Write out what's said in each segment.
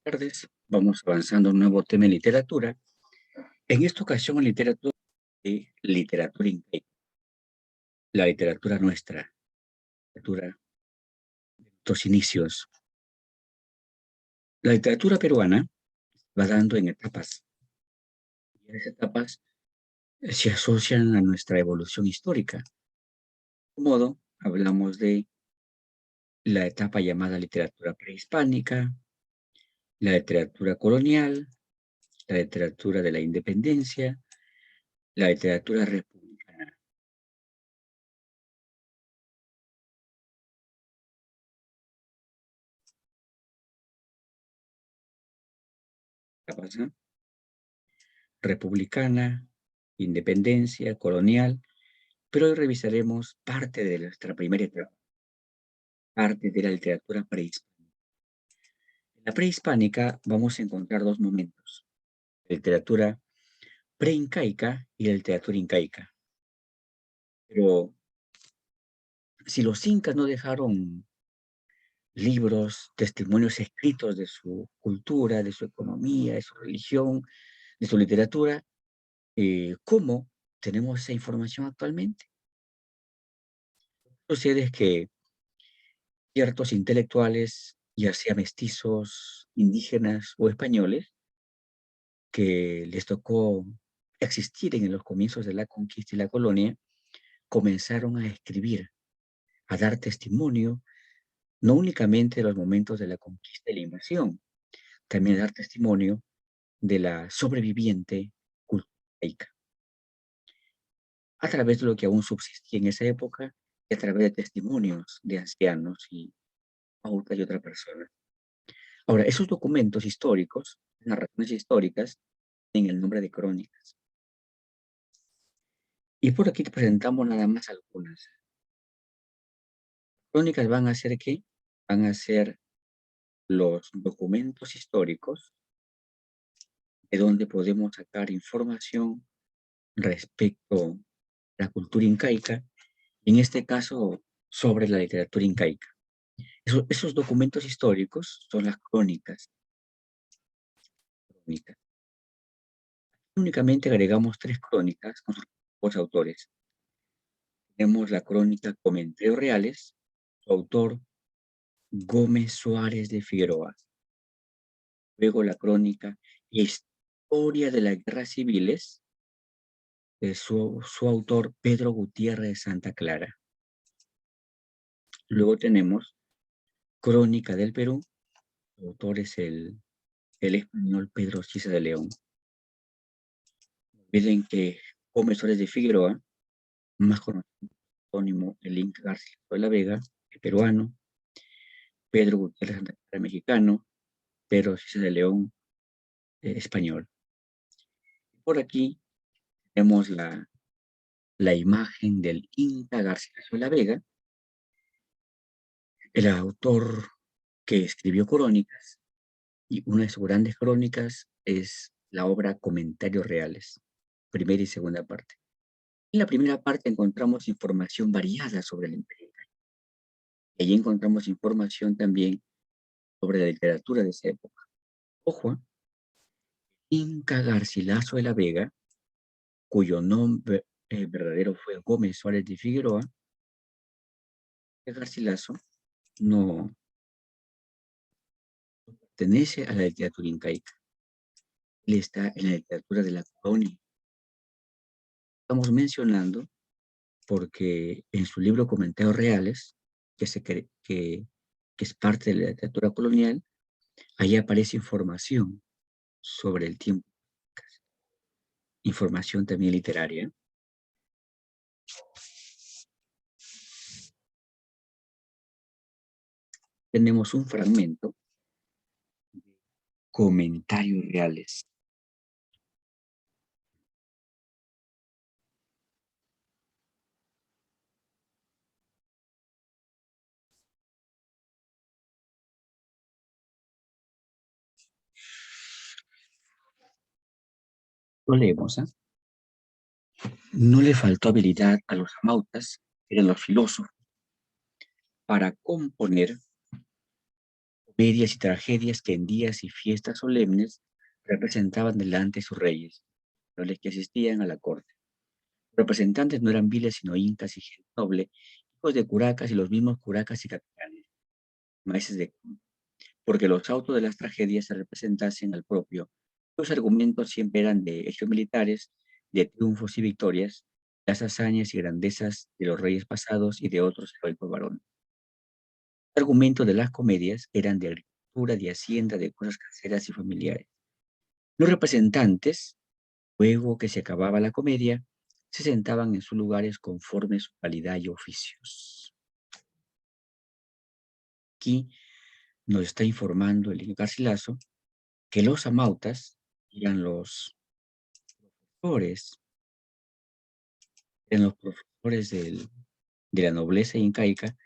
Tardes. Vamos avanzando en un nuevo tema de literatura. En esta ocasión, en literatura incaica, la literatura nuestra, literatura de nuestros inicios. La literatura peruana va dando en etapas. Y esas etapas se asocian a nuestra evolución histórica. De un modo, hablamos de la etapa llamada literatura prehispánica, la literatura colonial, la literatura de la independencia, la literatura republicana. Etapas, ¿no? Republicana, independencia, colonial, pero hoy revisaremos parte de nuestra primera etapa, parte de la literatura prehispánica. En la prehispánica vamos a encontrar dos momentos, la literatura preincaica y la literatura incaica. Pero si los incas no dejaron libros, testimonios escritos de su cultura, de su economía, de su religión, de su literatura, ¿cómo tenemos esa información actualmente? Sucede que ciertos intelectuales, ya sea mestizos, indígenas o españoles, que les tocó existir en los comienzos de la conquista y la colonia, comenzaron a escribir, a dar testimonio, no únicamente de los momentos de la conquista y la invasión, también a dar testimonio de la sobreviviente cultura incaica, a través de lo que aún subsistía en esa época y a través de testimonios de ancianos y pautas de otras personas. Ahora, esos documentos históricos, narraciones históricas, tienen el nombre de crónicas. Y por aquí te presentamos nada más algunas. Crónicas van a ser ¿qué? Van a ser los documentos históricos de donde podemos sacar información respecto a la cultura incaica, y en este caso sobre la literatura incaica. Esos documentos históricos son las crónicas. Únicamente agregamos 3 crónicas con sus autores. Tenemos la crónica Comentarios Reales, su autor Gómez Suárez de Figueroa. Luego la crónica Historia de las Guerras Civiles, de su autor Pedro Gutiérrez de Santa Clara. Luego tenemos Crónica del Perú, su autor es el español Pedro Cisa de León. Miren que Gómez Suárez de Figueroa, más conocido como el Inca García de la Vega, el peruano, Pedro Gutiérrez de Santa Clara, mexicano, Pedro Cisa de León, español. Por aquí tenemos la imagen del Inca Garcilaso de la Vega, el autor que escribió crónicas, y una de sus grandes crónicas es la obra Comentarios Reales, primera y segunda parte. En la primera parte encontramos información variada sobre el imperio inca. Y allí encontramos información también sobre la literatura de esa época. Ojo, Inca Garcilaso de la Vega, cuyo nombre verdadero fue Gómez Suárez de Figueroa, Garcilaso no pertenece a la literatura incaica. Él está en la literatura de la colonia. Estamos mencionando porque en su libro Comentarios Reales, que es parte de la literatura colonial, ahí aparece información sobre el tiempo, información también literaria. Tenemos un fragmento de Comentarios Reales. Lo leemos, ¿eh? No le faltó habilidad a los amautas, que eran los filósofos, para componer Comedias y tragedias que en días y fiestas solemnes representaban delante de sus reyes, los que asistían a la corte. Los representantes no eran viles, sino incas y gente noble, hijos de curacas y los mismos curacas y capitanes, maestros de porque los autos de las tragedias se representasen al propio. Los argumentos siempre eran de hechos militares, de triunfos y victorias, las hazañas y grandezas de los reyes pasados y de otros heroicos varones. Los argumentos de las comedias eran de agricultura, de hacienda, de cosas caseras y familiares. Los representantes, luego que se acababa la comedia, se sentaban en sus lugares conforme su calidad y oficios. Aquí nos está informando el niño Garcilaso que los amautas eran profesores, eran los profesores de la nobleza incaica,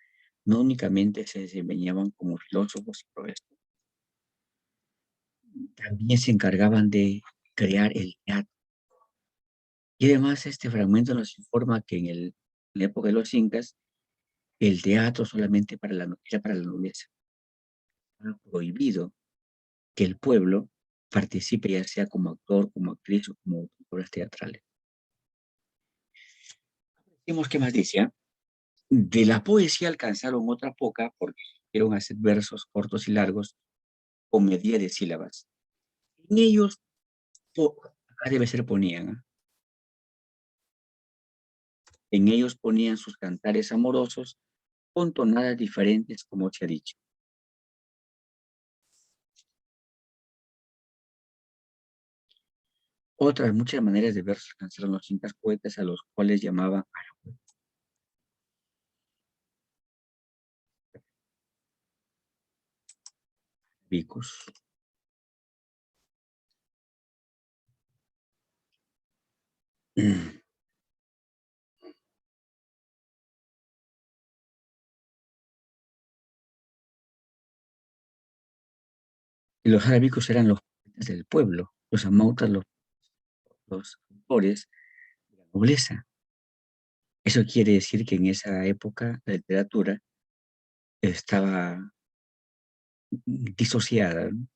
no únicamente se desempeñaban como filósofos y profesores, también se encargaban de crear el teatro. Y además este fragmento nos informa que en la época de los incas, el teatro solamente era para la nobleza. Era prohibido que el pueblo participe, ya sea como actor, como actriz o como obras teatrales. Vemos qué más dice. De la poesía alcanzaron otra poca porque quisieron hacer versos cortos y largos con medida de sílabas. En ellos, acá debe ser ponían, ¿ah? En ellos ponían sus cantares amorosos con tonadas diferentes, como se ha dicho. Otras muchas maneras de versos alcanzaron los incas poetas, a los cuales llamaban arabicos. Y los arábicos eran los poetas del pueblo, los amautas, los autores de la nobleza. Eso quiere decir que en esa época la literatura estaba disociada, ¿no?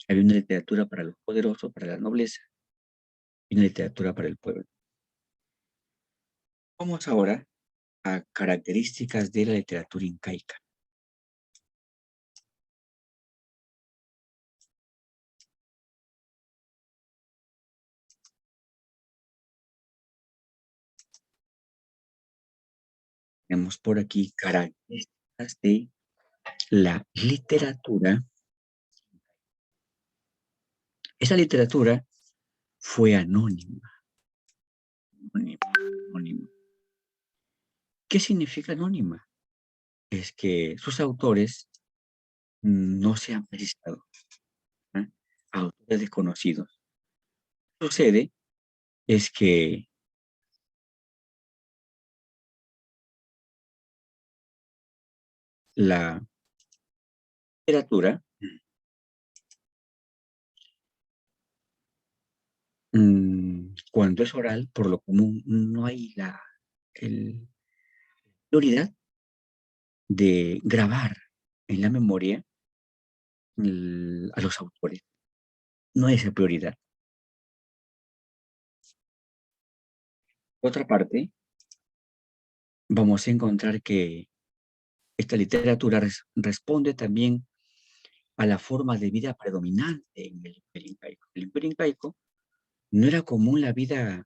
Había una literatura para los poderosos, para la nobleza, y una literatura para el pueblo. Vamos ahora a características de la literatura incaica. Tenemos por aquí características de la literatura. Esa literatura fue anónima. Anónima, anónima. ¿Qué significa anónima? Es que sus autores no se han precisado, ¿eh? Autores desconocidos. Sucede es que la literatura, cuando es oral, por lo común, no hay la prioridad de grabar en la memoria a los autores. No hay esa prioridad. Por otra parte, vamos a encontrar que esta literatura responde también a la forma de vida predominante en el Imperio Incaico. El Imperio Incaico no era común la vida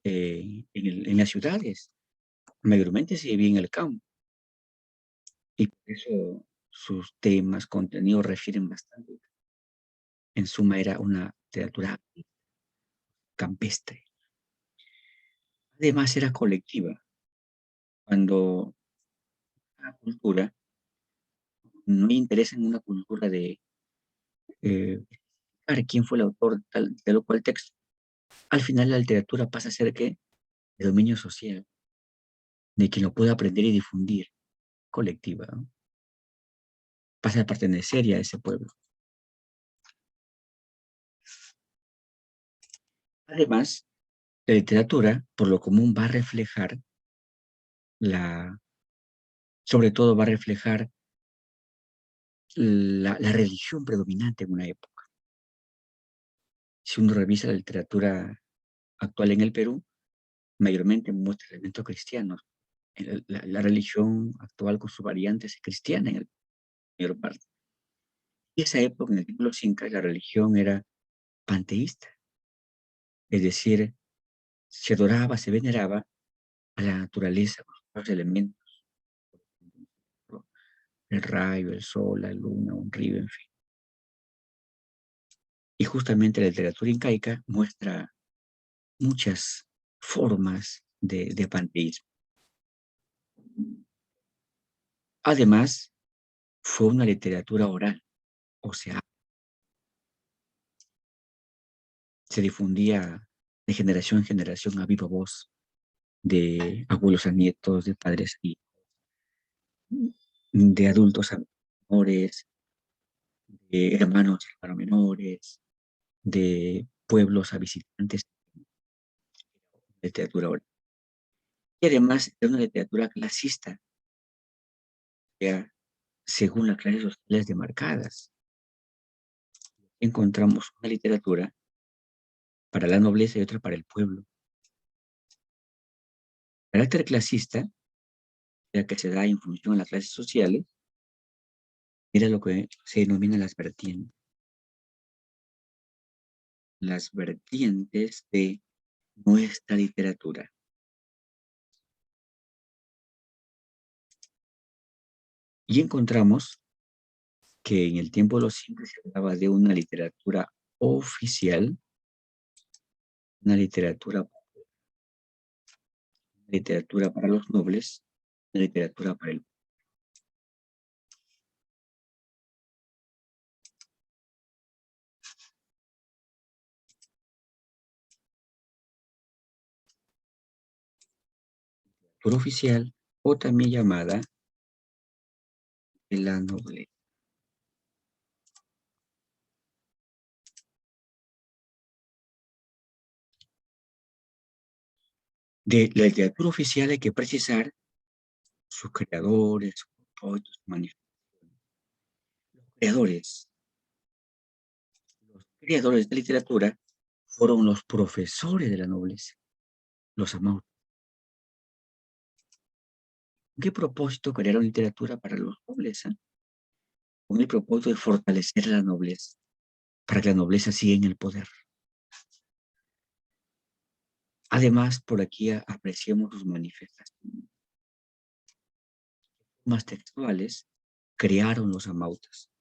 en las ciudades. Mayormente se vivía en el campo. Y por eso sus temas, contenidos refieren bastante. En suma, era una literatura campestre. Además, era colectiva. Cuando una cultura no interesa en una cultura de explicar quién fue el autor de lo cual texto, al final la literatura pasa a ser que de dominio social, de quien lo puede aprender y difundir, colectiva, ¿no? Pasa a pertenecer ya a ese pueblo. Además, la literatura, por lo común, va a reflejar la sobre todo va a reflejar la religión predominante en una época. Si uno revisa la literatura actual en el Perú, mayormente muestra elementos cristianos. La religión actual con sus variantes es cristiana en la mayor parte. Y esa época, en el tiempo de los incas, la religión era panteísta, es decir, se adoraba, se veneraba a la naturaleza, con los elementos, el rayo, el sol, la luna, un río, en fin. Y justamente la literatura incaica muestra muchas formas de panteísmo. Además, fue una literatura oral, o sea, se difundía de generación en generación a viva voz, de abuelos a nietos, de padres a hijos, de adultos a menores, de hermanos a hermanos menores, de pueblos a visitantes, literatura oral. Y además era una literatura clasista, ya según las clases sociales demarcadas. Encontramos una literatura para la nobleza y otra para el pueblo. El carácter clasista, ya que se da en función a las clases sociales, era lo que se denomina las vertientes de nuestra literatura. Y encontramos que en el tiempo de los incas se hablaba de una literatura oficial, una literatura para los nobles, una literatura para el pueblo oficial, o también llamada de la nobleza. De la literatura oficial hay que precisar sus creadores, sus propósitos, sus manifestaciones. Creadores, los creadores de literatura fueron los profesores de la nobleza, los amautas. ¿Con qué propósito crearon literatura para los nobles? Con el propósito de fortalecer a la nobleza, para que la nobleza siga en el poder. Además, por aquí apreciamos sus manifestaciones más textuales, crearon los amautas.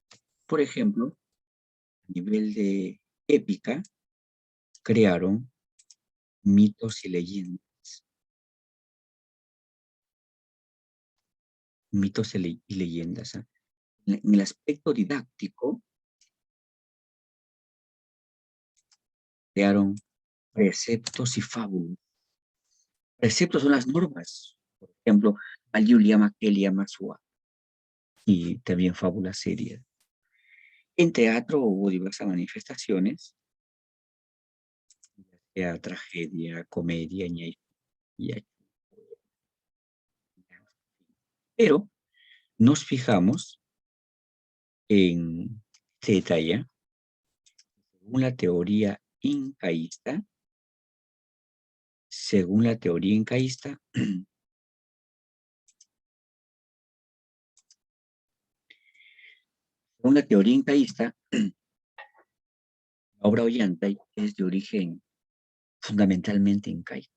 Por ejemplo, a nivel de épica, crearon mitos y leyendas. Mitos y leyendas. En el aspecto didáctico, crearon preceptos y fábulas. Preceptos son las normas. Por ejemplo, Julia Maquelia Masua. Y también fábulas serias. En teatro hubo diversas manifestaciones, ya tragedia, comedia, pero nos fijamos en este detalle, según la teoría incaísta, según la teoría incaísta, según la teoría incaísta, la obra Ollantay es de origen fundamentalmente incaico.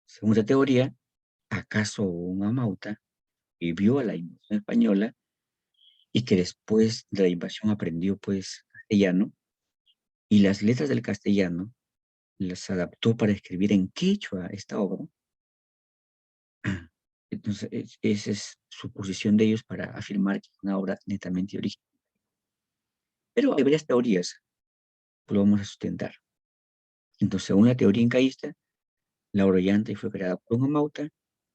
Según esta teoría, ¿acaso un amauta vivió a la invasión española y que después de la invasión aprendió pues castellano y las letras del castellano las adaptó para escribir en quechua esta obra? Entonces, esa es su posición de ellos para afirmar que es una obra netamente original. Pero hay varias teorías que lo vamos a sustentar. Entonces, según la teoría incaísta, la obra Ollantay fue creada por un amauta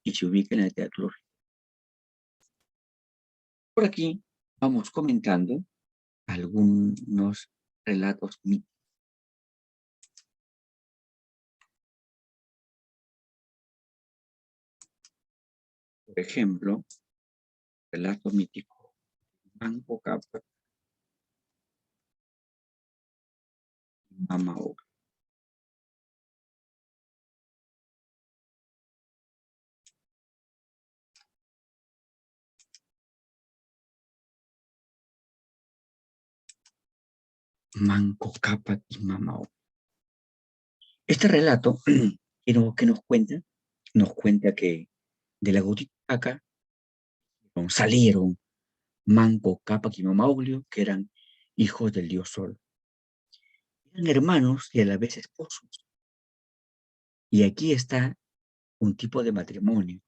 y se ubica en la literatura original. Por aquí vamos comentando algunos relatos míticos. Por ejemplo, relato mítico, Manco Cápac y Mama Oca. Manco Cápac y Mama Oca. Este relato que nos cuenta que de la Titicaca salieron Manco Cápac y Mama Oglio, que eran hijos del dios Sol. Eran hermanos y a la vez esposos. Y aquí está un tipo de matrimonio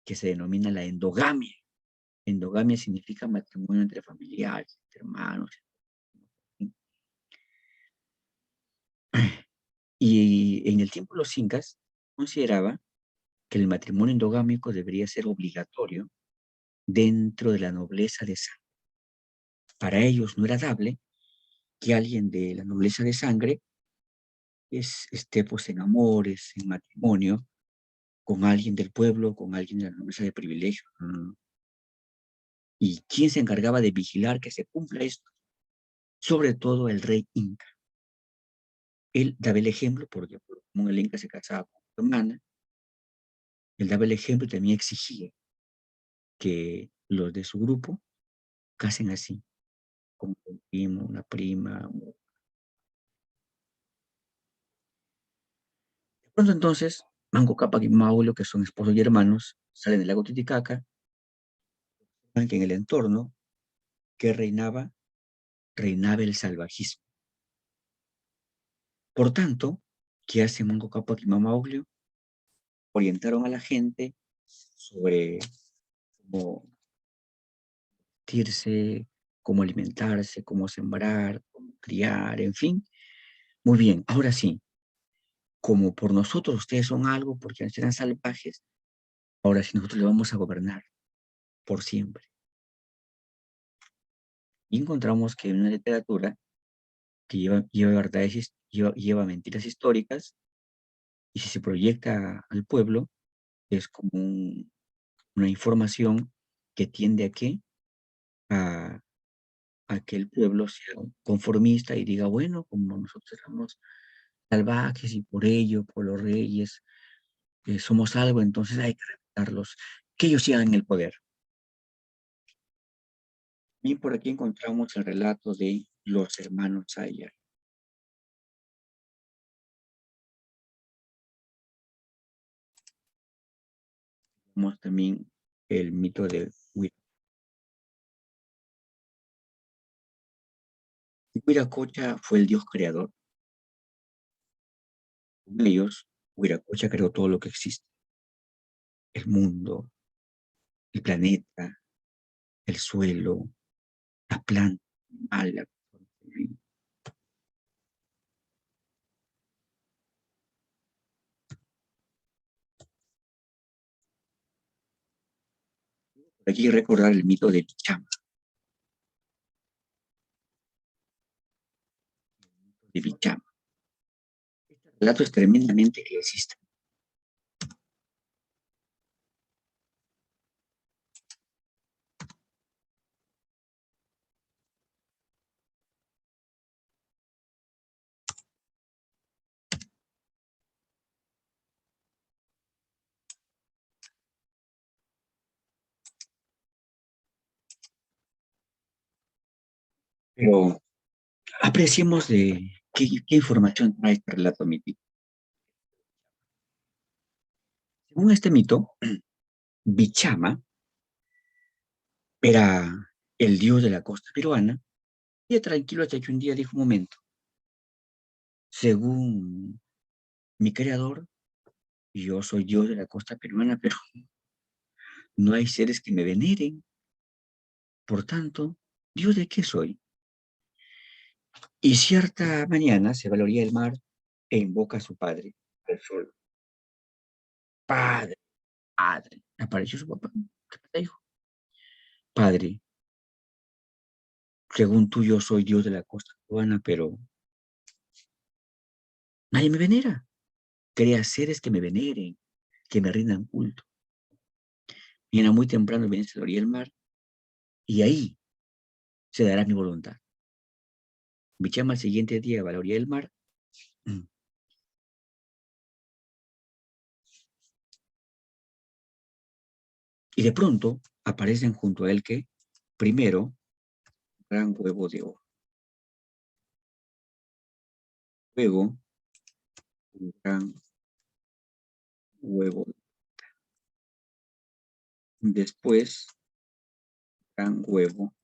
que se denomina la endogamia. Endogamia significa matrimonio entre familiares, entre hermanos. Y en el tiempo de los incas consideraba que el matrimonio endogámico debería ser obligatorio dentro de la nobleza de sangre. Para ellos no era dable que alguien de la nobleza de sangre esté pues en amores, en matrimonio, con alguien del pueblo, con alguien de la nobleza de privilegio. ¿Y quién se encargaba de vigilar que se cumpla esto? Sobre todo el rey inca. Él daba el ejemplo, porque como el inca se casaba con su hermana, él daba el ejemplo y también exigía que los de su grupo casen así, como un primo, una prima. De pronto entonces, Manco Cápac y Maulio, que son esposos y hermanos, salen del lago Titicaca, ven que en el entorno que reinaba el salvajismo. Por tanto, ¿qué hace Manco Cápac y Maulio? Orientaron a la gente sobre cómo vestirse, cómo alimentarse, cómo sembrar, cómo criar, en fin. Muy bien, ahora sí, como por nosotros ustedes son algo, porque antes eran salvajes, ahora sí nosotros le vamos a gobernar por siempre. Y encontramos que en una literatura que lleva verdades, lleva mentiras históricas, y si se proyecta al pueblo, es como una información que tiende a qué? A, a que el pueblo sea conformista y diga, bueno, como nosotros éramos salvajes y por ello, por los reyes, somos algo, entonces hay que respetarlos, que ellos sigan en el poder. Y por aquí encontramos el relato de los hermanos Sayar. Tenemos también el mito de Huiracocha fue el dios creador. Con ellos, Huiracocha creó todo lo que existe. El mundo, el planeta, el suelo, la planta, el animal. Por aquí recordar el mito de Bichama. De Bichama. Este relato es tremendamente clasista. Pero apreciemos de qué información trae este relato mítico. Según este mito, Bichama era el dios de la costa peruana y tranquilo hasta que un día dijo, un momento, según mi creador, yo soy dios de la costa peruana, pero no hay seres que me veneren. Por tanto, ¿dios de qué soy? Y cierta mañana se va a la orilla del mar e invoca a su padre, al sol. Padre, padre. Apareció su papá. ¿Qué pasa, hijo? Padre, según tú yo soy dios de la costa peruana, pero nadie me venera. Crea seres que me veneren, que me rindan culto. Mañana muy temprano vienes a la orilla del mar y ahí se dará mi voluntad. Mi chama al siguiente día va a la orilla del mar y de pronto aparecen junto a él que, primero, un gran huevo de oro. Luego, un gran huevo. Después, gran huevo.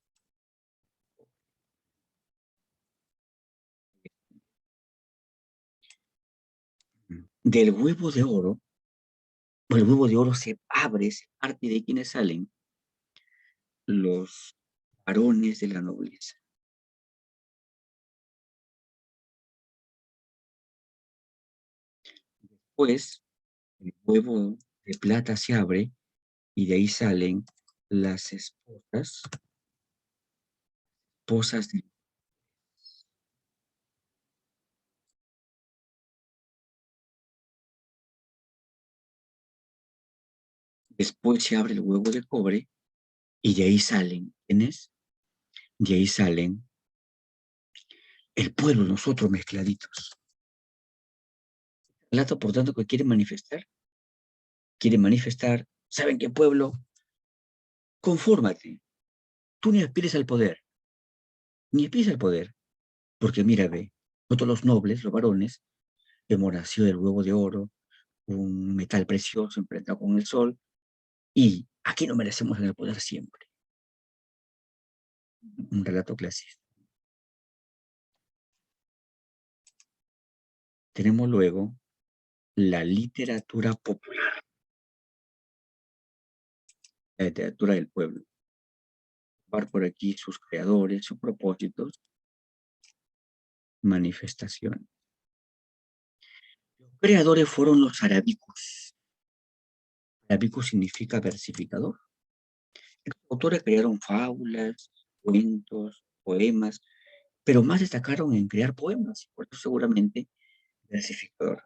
Del huevo de oro, el huevo de oro se abre, se parte de quienes salen los varones de la nobleza. Pues el huevo de plata se abre y de ahí salen las esposas de... Después se abre el huevo de cobre y de ahí salen, ¿quiénes? De ahí salen el pueblo, nosotros mezcladitos. Relato, por tanto, que quiere manifestar, ¿saben qué pueblo? Confórmate, tú ni aspires al poder, ni aspires al poder, porque mira, ve, nosotros los nobles, los varones, hemos nacido del huevo de oro, un metal precioso enfrentado con el sol, y aquí no merecemos en el poder siempre. Un relato clásico. Tenemos luego la literatura popular, la literatura del pueblo. Var por aquí sus creadores, sus propósitos, manifestaciones. Los creadores fueron los arábicos. Arábico significa versificador. Los autores crearon fábulas, cuentos, poemas, pero más destacaron en crear poemas, por eso seguramente versificador.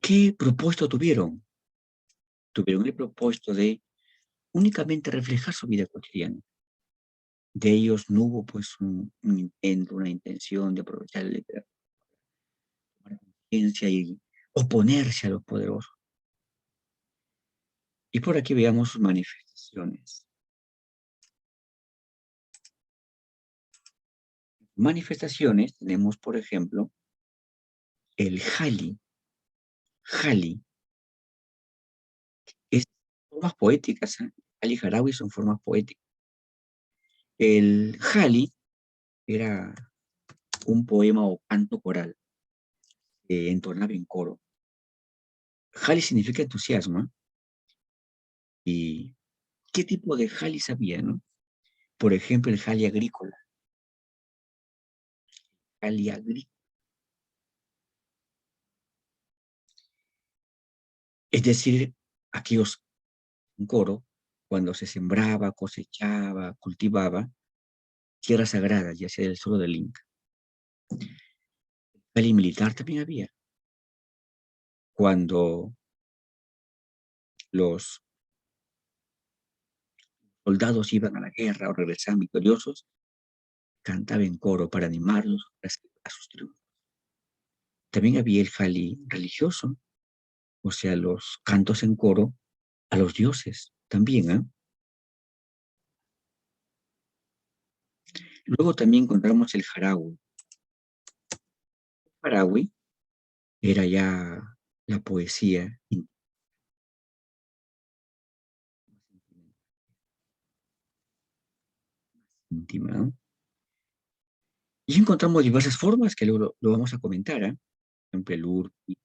¿Qué propósito tuvieron? Tuvieron el propósito de únicamente reflejar su vida cotidiana. De ellos no hubo pues un intento, una intención de aprovechar la literatura, tomar conciencia y oponerse a los poderosos. Y por aquí veamos sus manifestaciones. Manifestaciones tenemos, por ejemplo, el Jali. Jali es formas poéticas, ¿eh? Jali y Harawi son formas poéticas. El Jali era un poema o canto coral entonado en coro. Jali significa entusiasmo, ¿eh? ¿Y qué tipo de Jalis había, no? Por ejemplo, el Jali agrícola. Jali agrícola. Es decir, aquellos en coro, cuando se sembraba, cosechaba, cultivaba, tierras sagradas, ya sea del sur o del Inca. Jali militar también había. Cuando los soldados iban a la guerra o regresaban victoriosos, cantaba en coro para animarlos a sus triunfos. También había el Jali religioso, o sea, los cantos en coro a los dioses también, ¿eh? Luego también encontramos el Harawi. Harawi era ya la poesía íntima, ¿no? Y encontramos diversas formas que luego lo vamos a comentar, ¿eh? Por ejemplo, el Urpi,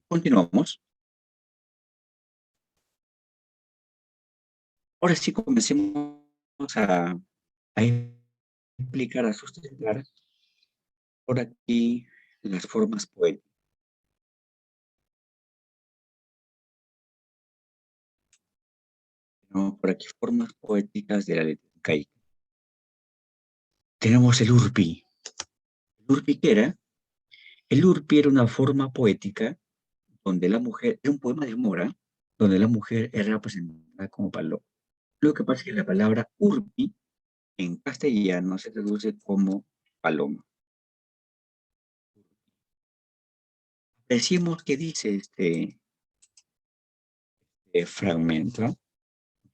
Continuamos. Ahora sí comencemos a explicar, a sustentar por aquí las formas poéticas, ¿no? Por aquí formas poéticas de la letra incaica. Tenemos el urpi. ¿El urpi qué era? El urpi era una forma poética donde la mujer, era un poema de Mora, donde la mujer era representada como paloma. Lo que pasa es que la palabra urpi en castellano se traduce como paloma. Decimos que dice fragmento.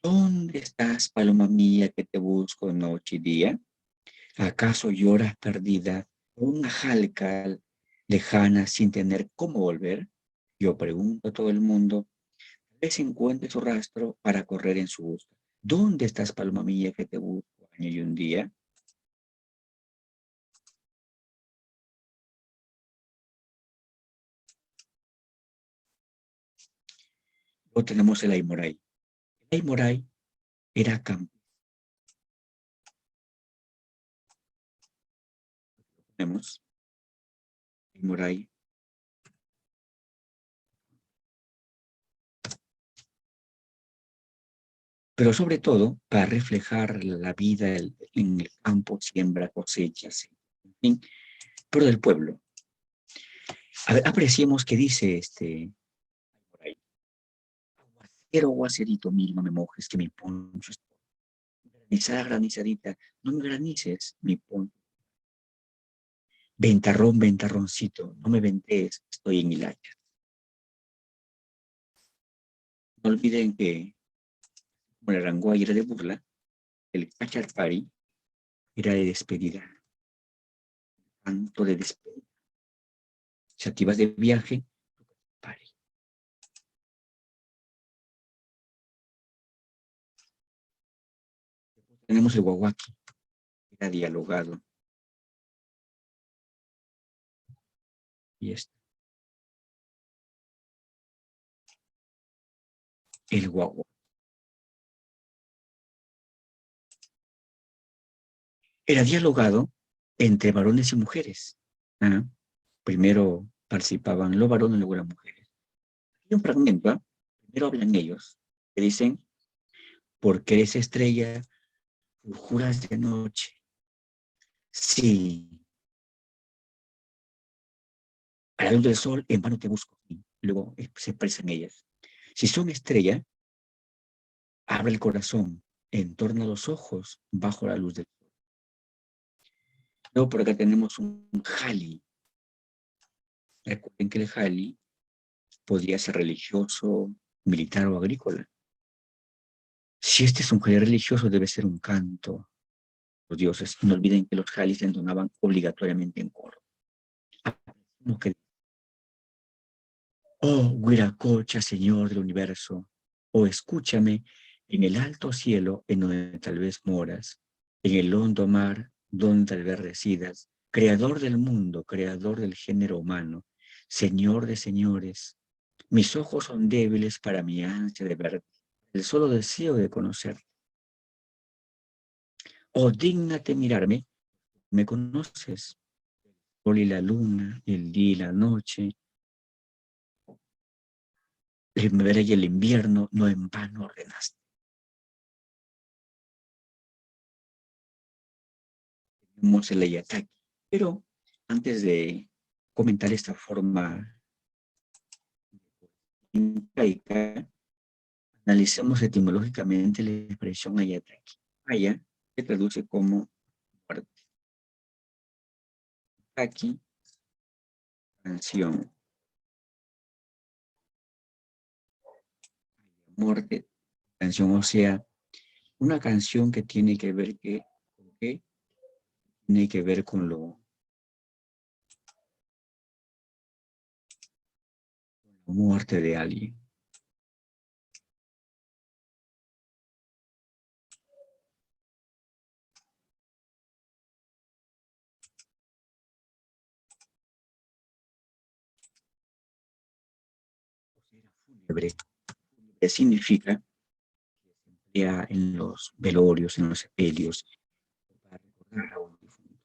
¿Dónde estás, paloma mía, que te busco noche y día? ¿Acaso lloras perdida por una jalca lejana sin tener cómo volver? Yo pregunto a todo el mundo, tal vez encuentre su rastro para correr en su busca. ¿Dónde estás, paloma mía, que te busco año y un día? Luego tenemos el Aymoray. El Aymoray era campo. Tenemos Aymoray. Pero sobre todo para reflejar la vida en el campo, siembra, cosechas, en fin, pero del pueblo. A ver, apreciemos qué dice por ahí. Aguacero, aguacerito, mil, no me mojes, que mi poncho es granizada, granizadita, no me granices, mi poncho. Ventarrón, ventarroncito, no me ventees, estoy en hilacha. No olviden que, como el Aranguay era de burla, el Cacharpari era de despedida, tanto de despedida. Si te vas de viaje, pare. Tenemos el Guaguaki, era dialogado, y el Guaguaki. Era dialogado entre varones y mujeres. ¿Ah? Primero participaban los varones y luego las mujeres. Hay un fragmento, ¿ah? Primero hablan ellos, que dicen, porque eres estrella, juras de noche. Sí, a la luz del sol, en vano te busco. Y luego se expresan ellas. Si son estrella, abre el corazón, entorna los ojos bajo la luz del sol. Luego por acá tenemos un jali. Recuerden que el jali podría ser religioso, militar o agrícola. Si este es un jali religioso, debe ser un canto los dioses. No olviden que los jalis entonaban obligatoriamente en coro. Que, oh, Huiracocha, Señor del universo, oh, escúchame en el alto cielo en donde tal vez moras, en el hondo mar donde tal vez residas, creador del mundo, creador del género humano, Señor de señores. Mis ojos son débiles para mi ansia de verte, el solo deseo de conocerte. Oh, dígnate mirarme, me conoces, el sol y la luna, el día y la noche, la primavera y el invierno, no en vano ordenaste. Tenemos el Ayataki. Pero antes de comentar esta forma incaica, analicemos etimológicamente la expresión Ayataki. Aya se traduce como muerte. Taki, canción. Muerte, canción, o sea, una canción que tiene que ver ¿con qué? Tiene que ver con la muerte de alguien. fúnebre, que significa ya en los velorios, en los sepelios, para recordar a un difunto.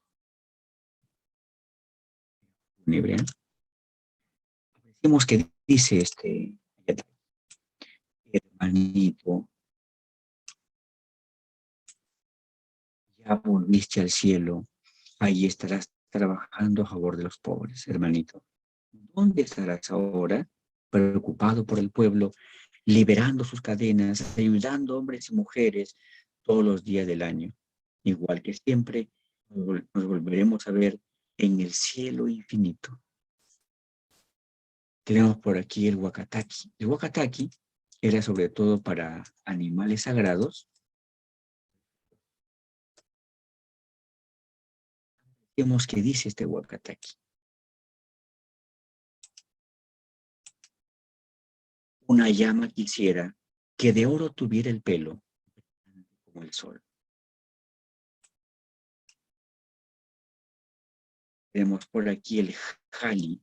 Fúnebre. Decimos que dice hermanito, ya volviste al cielo, ahí estarás trabajando a favor de los pobres, hermanito. ¿Dónde estarás ahora? Preocupado por el pueblo, liberando sus cadenas, ayudando a hombres y mujeres todos los días del año. Igual que siempre, nos volveremos a ver en el cielo infinito. Tenemos por aquí el Wakataki. El Wakataki era sobre todo para animales sagrados. Vemos que dice este Wakataki. Una llama quisiera que de oro tuviera el pelo, como el sol. Tenemos por aquí el Jali.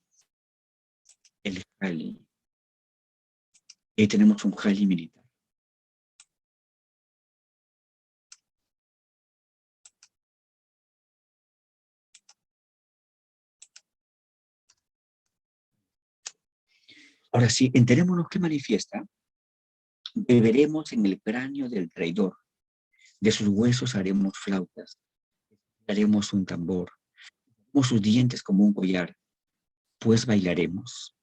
El Jali. Y tenemos un Jali militar. Ahora sí, enterémonos qué manifiesta. Beberemos en el cráneo del traidor. De sus huesos haremos flautas. Haremos un tambor. Haremos sus dientes como un collar. Pues bailaremos.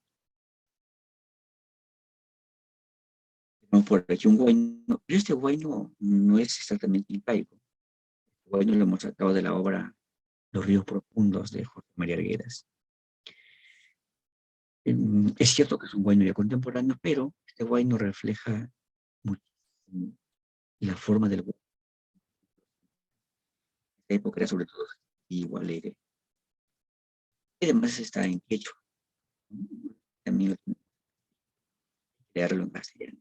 No, por aquí un guayno. Pero este guayno no es exactamente incaico. Este guayno lo hemos sacado de la obra Los ríos profundos de Jorge María Arguedas. Es cierto que es un guayno ya contemporáneo, pero este guayno refleja muchísimo la forma del guayno. En esta época era sobre todo igual alegre. Y además está en quechua. También leerlo en castellano.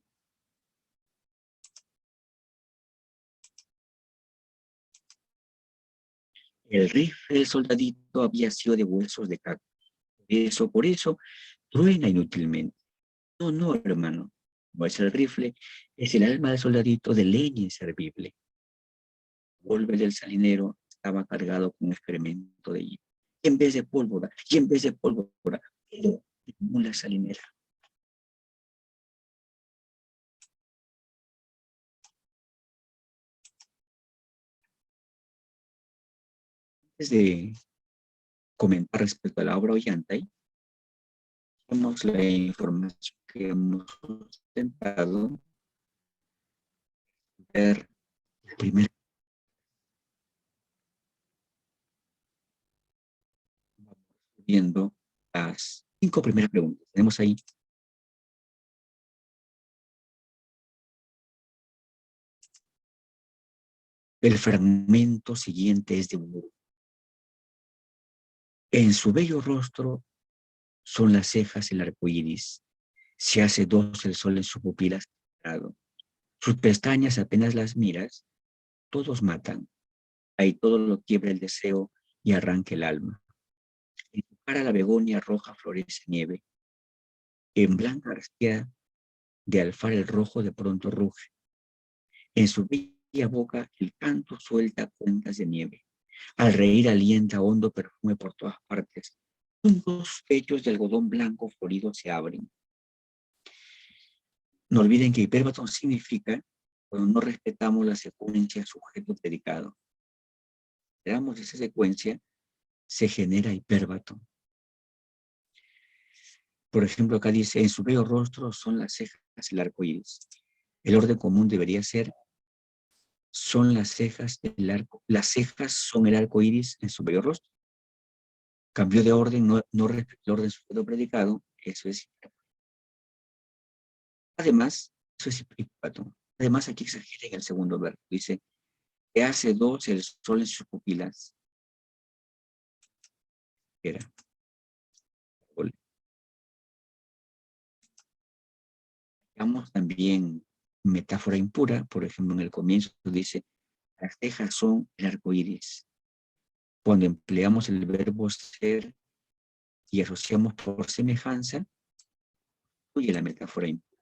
El rifle del soldadito había sido de huesos de caco. Por eso, truena inútilmente. No, no, hermano. No es el rifle, es el alma del soldadito de leña inservible. El golpe del salinero estaba cargado con excremento de hielo. Y en vez de pólvora, pero una salinera. Antes de comentar respecto a la obra Ollantay, tenemos la información que hemos intentado ver la primera, viendo las 5 primeras preguntas. Tenemos ahí el fragmento siguiente es de Burro. En su bello rostro son las cejas el arco iris. Se hace dos el sol en su pupila sagrado. Sus pestañas apenas las miras, todos matan. Ahí todo lo quiebra el deseo y arranca el alma. En su cara la begonia roja florece nieve. En blanca arcea de alfar el rojo de pronto ruge. En su bella boca el canto suelta cuentas de nieve. Al reír alienta hondo perfume por todas partes. Dos pechos de algodón blanco florido se abren. No olviden que hipérbaton significa cuando no respetamos la secuencia sujeto predicado. Si damos esa secuencia, se genera hipérbaton. Por ejemplo, acá dice, en su bello rostro son las cejas el arco iris. El orden común debería ser, son las cejas las cejas son el arco iris en su bello rostro. Cambió de orden, no respetó el orden sujeto predicado, eso es hipérbaton. Además, eso es hipérbaton. Además, aquí exagera en el segundo verbo. Dice, que hace dos el sol en sus pupilas. Era. Digamos también metáfora impura, por ejemplo, en el comienzo dice, las cejas son el arco iris. Cuando empleamos el verbo ser y asociamos por semejanza, fluye la metáfora impura.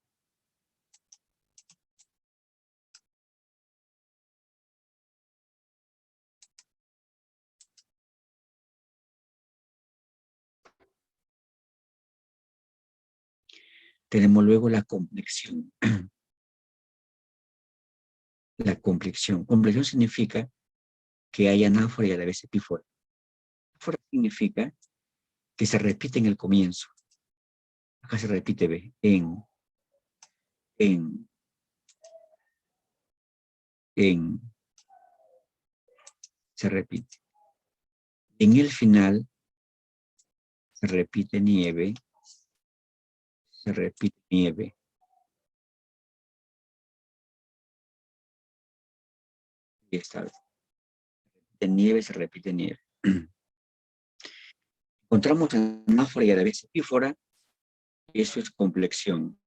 Tenemos luego la complexión. La complexión. Complexión significa que hay anáfora y a la vez epífora. Anáfora significa que se repite en el comienzo. Acá se repite, ve, en, se repite. En el final se repite nieve, se repite nieve. Y está. En nieve se repite nieve. Encontramos anáfora y a la vez epífora, y eso es complexión.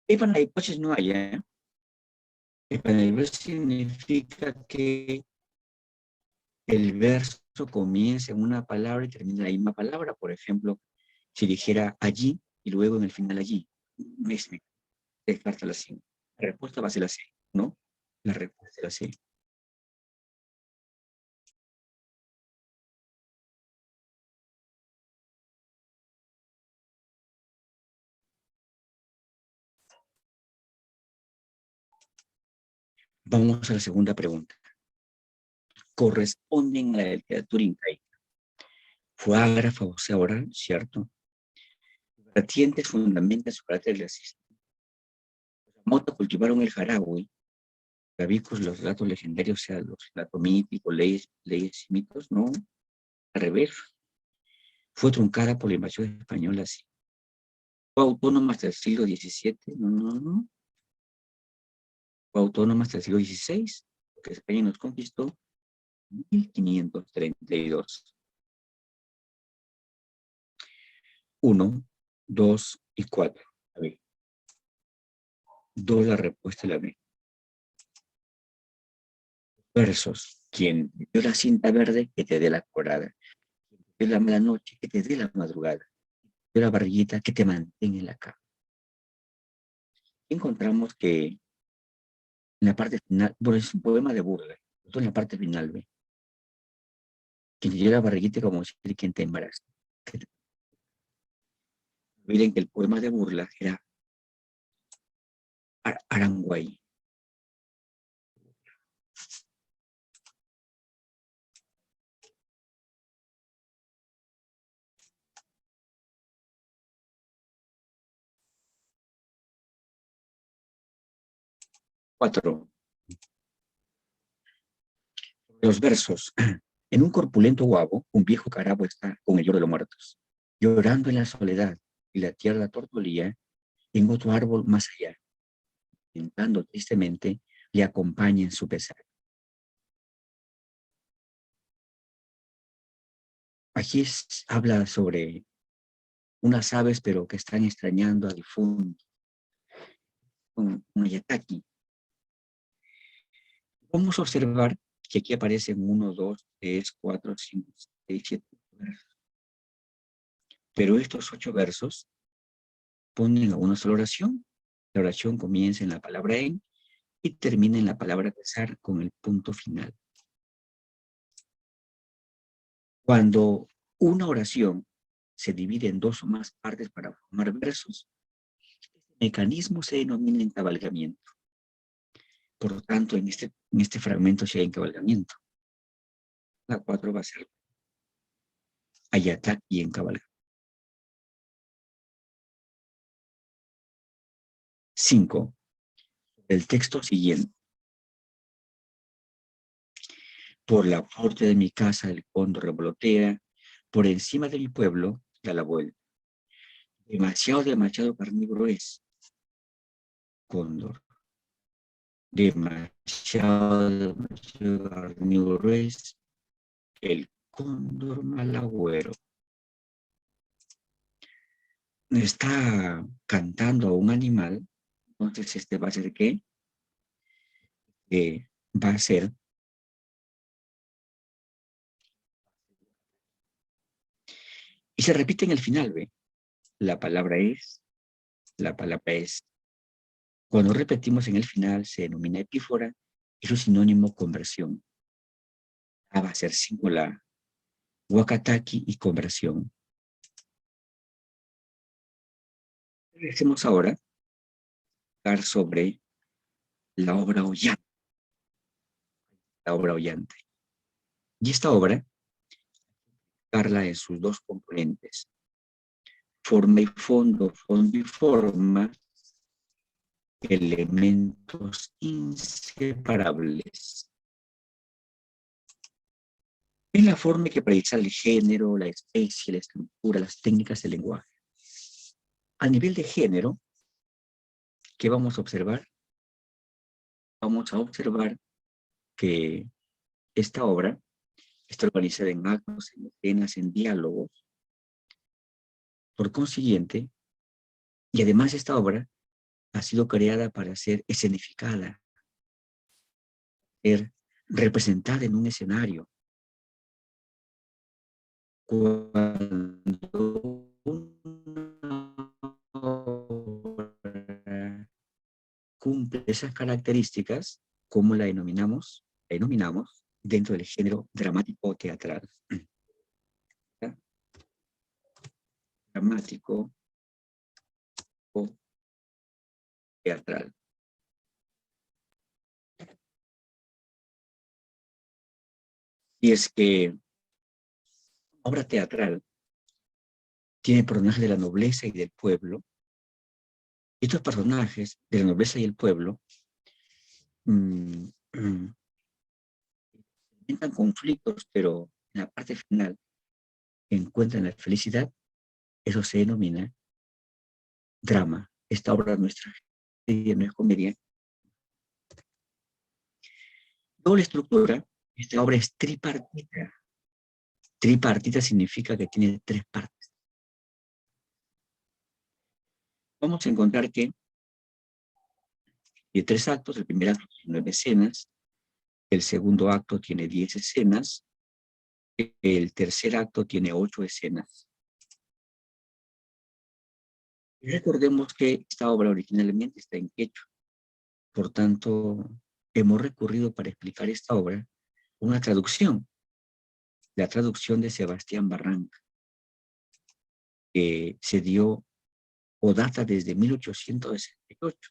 Epanaiposis no hay, ¿eh? Epanaiposis significa que el verso comienza en una palabra y termina en la misma palabra. Por ejemplo, si dijera allí y luego en el final allí, me descarta la C. La respuesta va a ser la C, ¿no? La respuesta es la C. Vamos a la segunda pregunta. Corresponden a la literatura incaica. Fue ágrafa o sea oral, ¿cierto? Vertientes fundamentan su carácter clasista. Los Mota cultivaron el jaragüey, Gavicus los relatos legendarios, o sea, los relatos míticos, leyes y mitos, no, al revés. Fue truncada por la invasión española, sí. Fue autónoma hasta el siglo XVII, no. Fue autónoma hasta el siglo XVI, porque España nos conquistó en 1532. 1, 2 y 4. A ver. 2 la respuesta la B. Versos. Quien te dio la cinta verde, que te dé la colorada. Quien te dio la mala noche, que te dé la madrugada. De la barriguita, que te mantenga en la cama. Encontramos que en la parte final, bueno, es un poema de burla, en la parte final, ¿ve? Quien te dio la barriguita como decir quien te embaraza. Miren que el poema de burla era Aranguay. Cuatro. Los versos. En un corpulento guabo, un viejo carabo está con el lloro de los muertos, llorando en la soledad, y la tierra tortolía en otro árbol más allá, pintando tristemente, le acompaña en su pesar. Aquí habla sobre unas aves, pero que están extrañando a difunto, un yataki. Vamos a observar que aquí aparecen 1, 2, 3, 4, 5, 6, 7 versos. Pero estos 8 versos ponen a una sola oración. La oración comienza en la palabra en y termina en la palabra pesar con el punto final. Cuando una oración se divide en 2 o más partes para formar versos, el mecanismo se denomina encabalgamiento. Por lo tanto, en este fragmento sí hay encabalgamiento. La 4 va a ser ayataki y encabalgamiento. 5. El texto siguiente. Por la puerta de mi casa el cóndor revolotea, por encima de mi pueblo da la vuelta. Demasiado carnívoro es, cóndor. Demasiado carnívoro es el cóndor malagüero. Está cantando a un animal, entonces este va a ser ¿qué? Va a ser y se repite en el final, ¿ve? La palabra es Cuando repetimos en el final se denomina epífora y su sinónimo conversión. A va a ser singular, wakataki y conversión. Regresemos ahora a hablar sobre la obra Ollante. La obra Ollante. Y esta obra, darla en sus dos componentes, forma y fondo y forma, elementos inseparables. Es la forma que predice el género, la especie, la estructura, las técnicas del lenguaje. A nivel de género, ¿qué vamos a observar? Vamos a observar que esta obra está organizada en actos, en escenas, en diálogos. Por consiguiente, y además esta obra ha sido creada para ser escenificada, ser representada en un escenario. Cuando una obra cumple esas características, ¿cómo la denominamos? La denominamos dentro del género dramático teatral. Dramático o teatral. Y es que obra teatral tiene personajes de la nobleza y del pueblo. Estos personajes de la nobleza y el pueblo enfrentan conflictos, pero en la parte final encuentran la felicidad. Eso se denomina drama. Esta obra nuestra no es comedia. Doble estructura. Esta obra es tripartita. Tripartita significa que tiene tres partes. Vamos a encontrar que tiene tres actos. El primer acto tiene 9 escenas. El segundo acto tiene 10 escenas. El tercer acto tiene 8 escenas. Y recordemos que esta obra originalmente está en quechua. Por tanto, hemos recurrido para explicar esta obra una traducción. La traducción de Sebastián Barranca, que se dio o data desde 1868.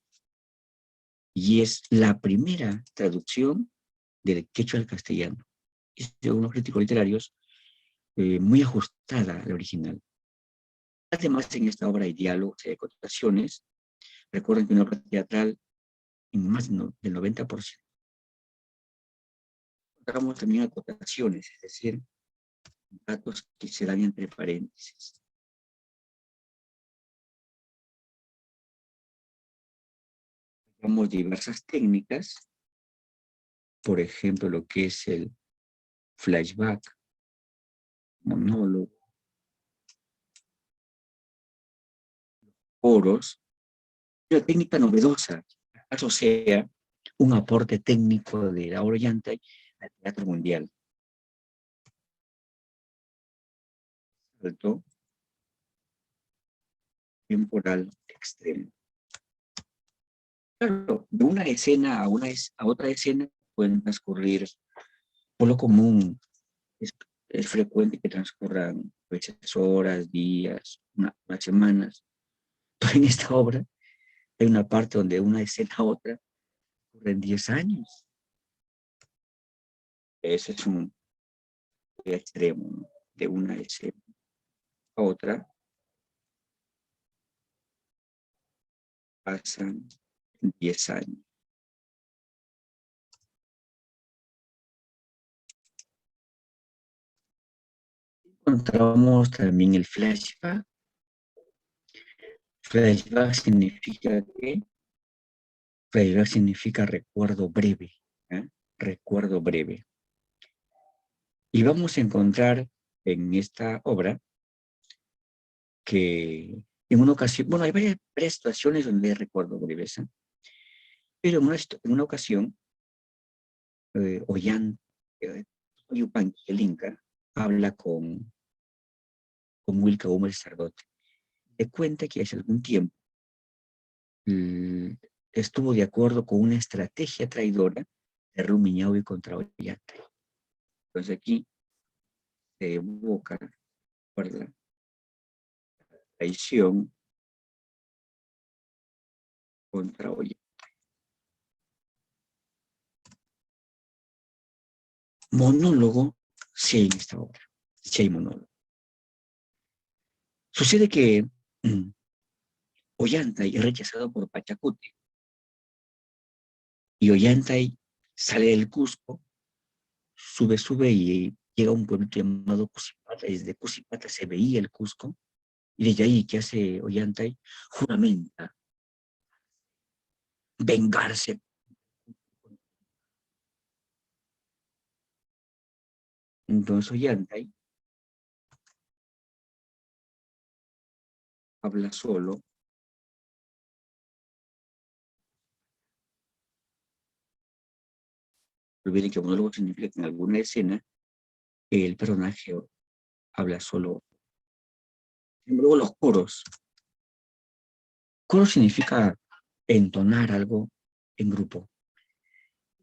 Y es la primera traducción del quechua al castellano. Es de unos críticos literarios muy ajustada al original. Además, en esta obra hay diálogos y hay connotaciones. Recuerden que una obra teatral, en más del 90%, encontramos también acotaciones, es decir, datos que se dan entre paréntesis. Tenemos diversas técnicas, por ejemplo, lo que es el flashback, monólogo, coros, una técnica novedosa, acaso sea un aporte técnico de la obra Ollantay al teatro mundial. Salto temporal extremo. Claro, de una escena a otra escena pueden transcurrir, por lo común, es frecuente que transcurran veces horas, días, unas semanas. Pero en esta obra hay una parte donde una escena a otra ocurren 10 años. Ese es un extremo, ¿no? De una escena a otra pasan 10 años. Encontramos también el flashback. Flashback significa que flashback significa recuerdo breve. ¿Eh? Recuerdo breve. Y vamos a encontrar en esta obra que en una ocasión, bueno, hay varias situaciones donde hay recuerdo breves, ¿eh? Pero en una ocasión, Ollanta, Yupanqui, el Inca, habla con Wilcahoma el sacerdote. Le cuenta que hace algún tiempo estuvo de acuerdo con una estrategia traidora de Rumiñahui contra Ollantay. Entonces aquí se evoca por la traición contra Ollantay. Monólogo, sí hay en esta obra, sí hay monólogo. Sucede que Ollantay es rechazado por Pachacuti y Ollantay sale del Cusco, sube y llega a un pueblo llamado Cusipata. Desde Cusipata se veía el Cusco y desde ahí, ¿qué hace Ollantay? Juramenta vengarse. Entonces Ollantay habla solo. Olviden que monólogo significa que en alguna escena el personaje habla solo. Luego los coros. Coro significa entonar algo en grupo.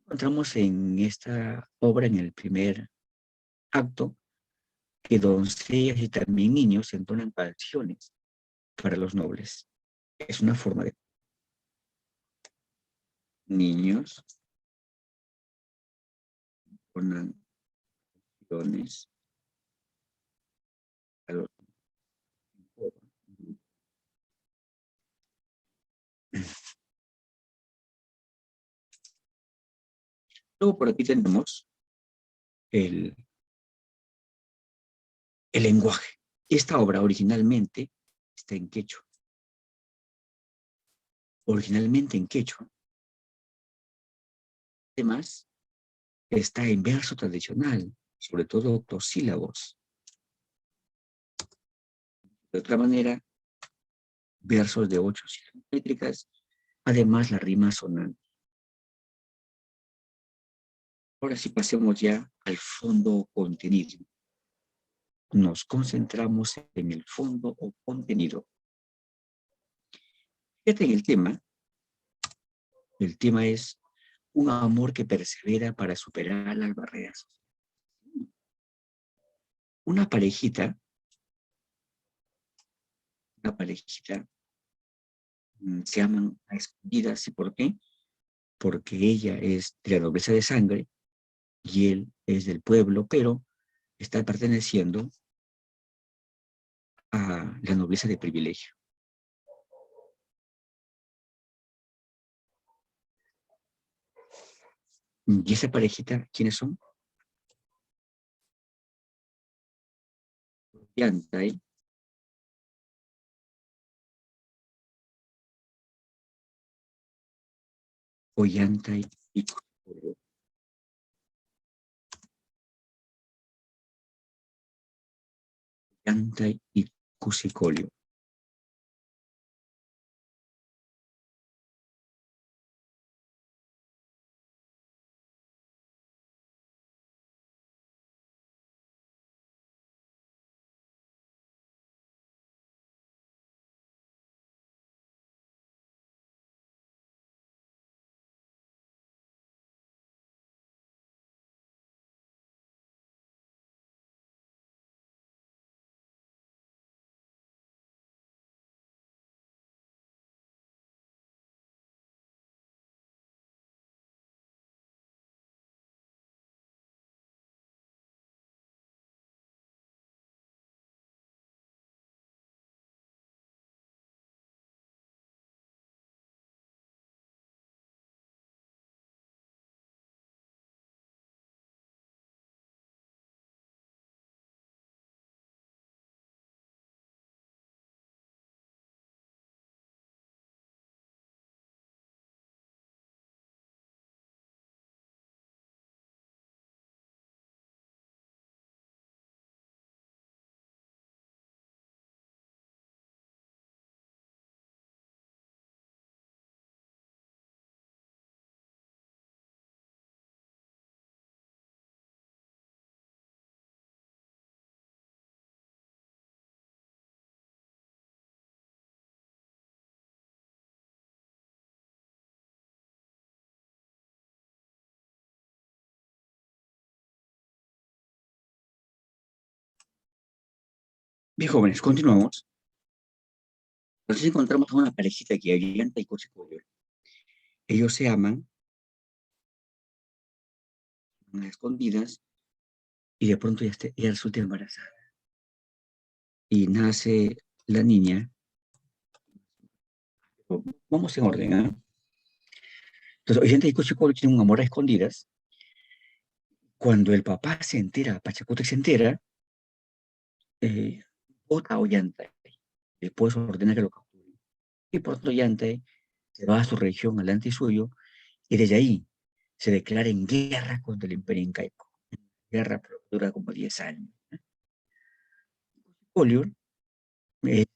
Encontramos en esta obra, en el primer acto, que doncellas y también niños entonan canciones para los nobles. Es una forma de niños entonan canciones a los Luego por aquí tenemos el, el lenguaje. Esta obra originalmente está en quechua. Originalmente en quechua. Además, está en verso tradicional, sobre todo octosílabos. De otra manera, versos de 8 sílabas métricas, además la rima sonante. Ahora sí pasemos ya al fondo contenido. Nos concentramos en el fondo o contenido. Fíjate en el tema es un amor que persevera para superar las barreras. Una parejita, una parejita se aman a escondidas. ¿Y por qué? Porque ella es de la nobleza de sangre y él es del pueblo, pero está perteneciendo a la nobleza de privilegio. ¿Y esa parejita quiénes son? Ollantay, Ollantay y Ollantay y Cusicolio. Bien, jóvenes, continuamos. Entonces encontramos a una parejita que Ollanta y Cochicolio. Ellos se aman a escondidas y de pronto ella resulta embarazada. Y nace la niña. Vamos en orden, ¿ah? Entonces, Ollanta y Cochicolio tienen un amor a escondidas. Cuando el papá se entera, Pachacute se entera, eh, bota a Ollanta. Después ordena que lo capturen. Y por tanto, Ollanta se va a su región, al suyo, y desde ahí se declara en guerra contra el imperio incaico. Guerra pero dura como 10 años. Polior eh,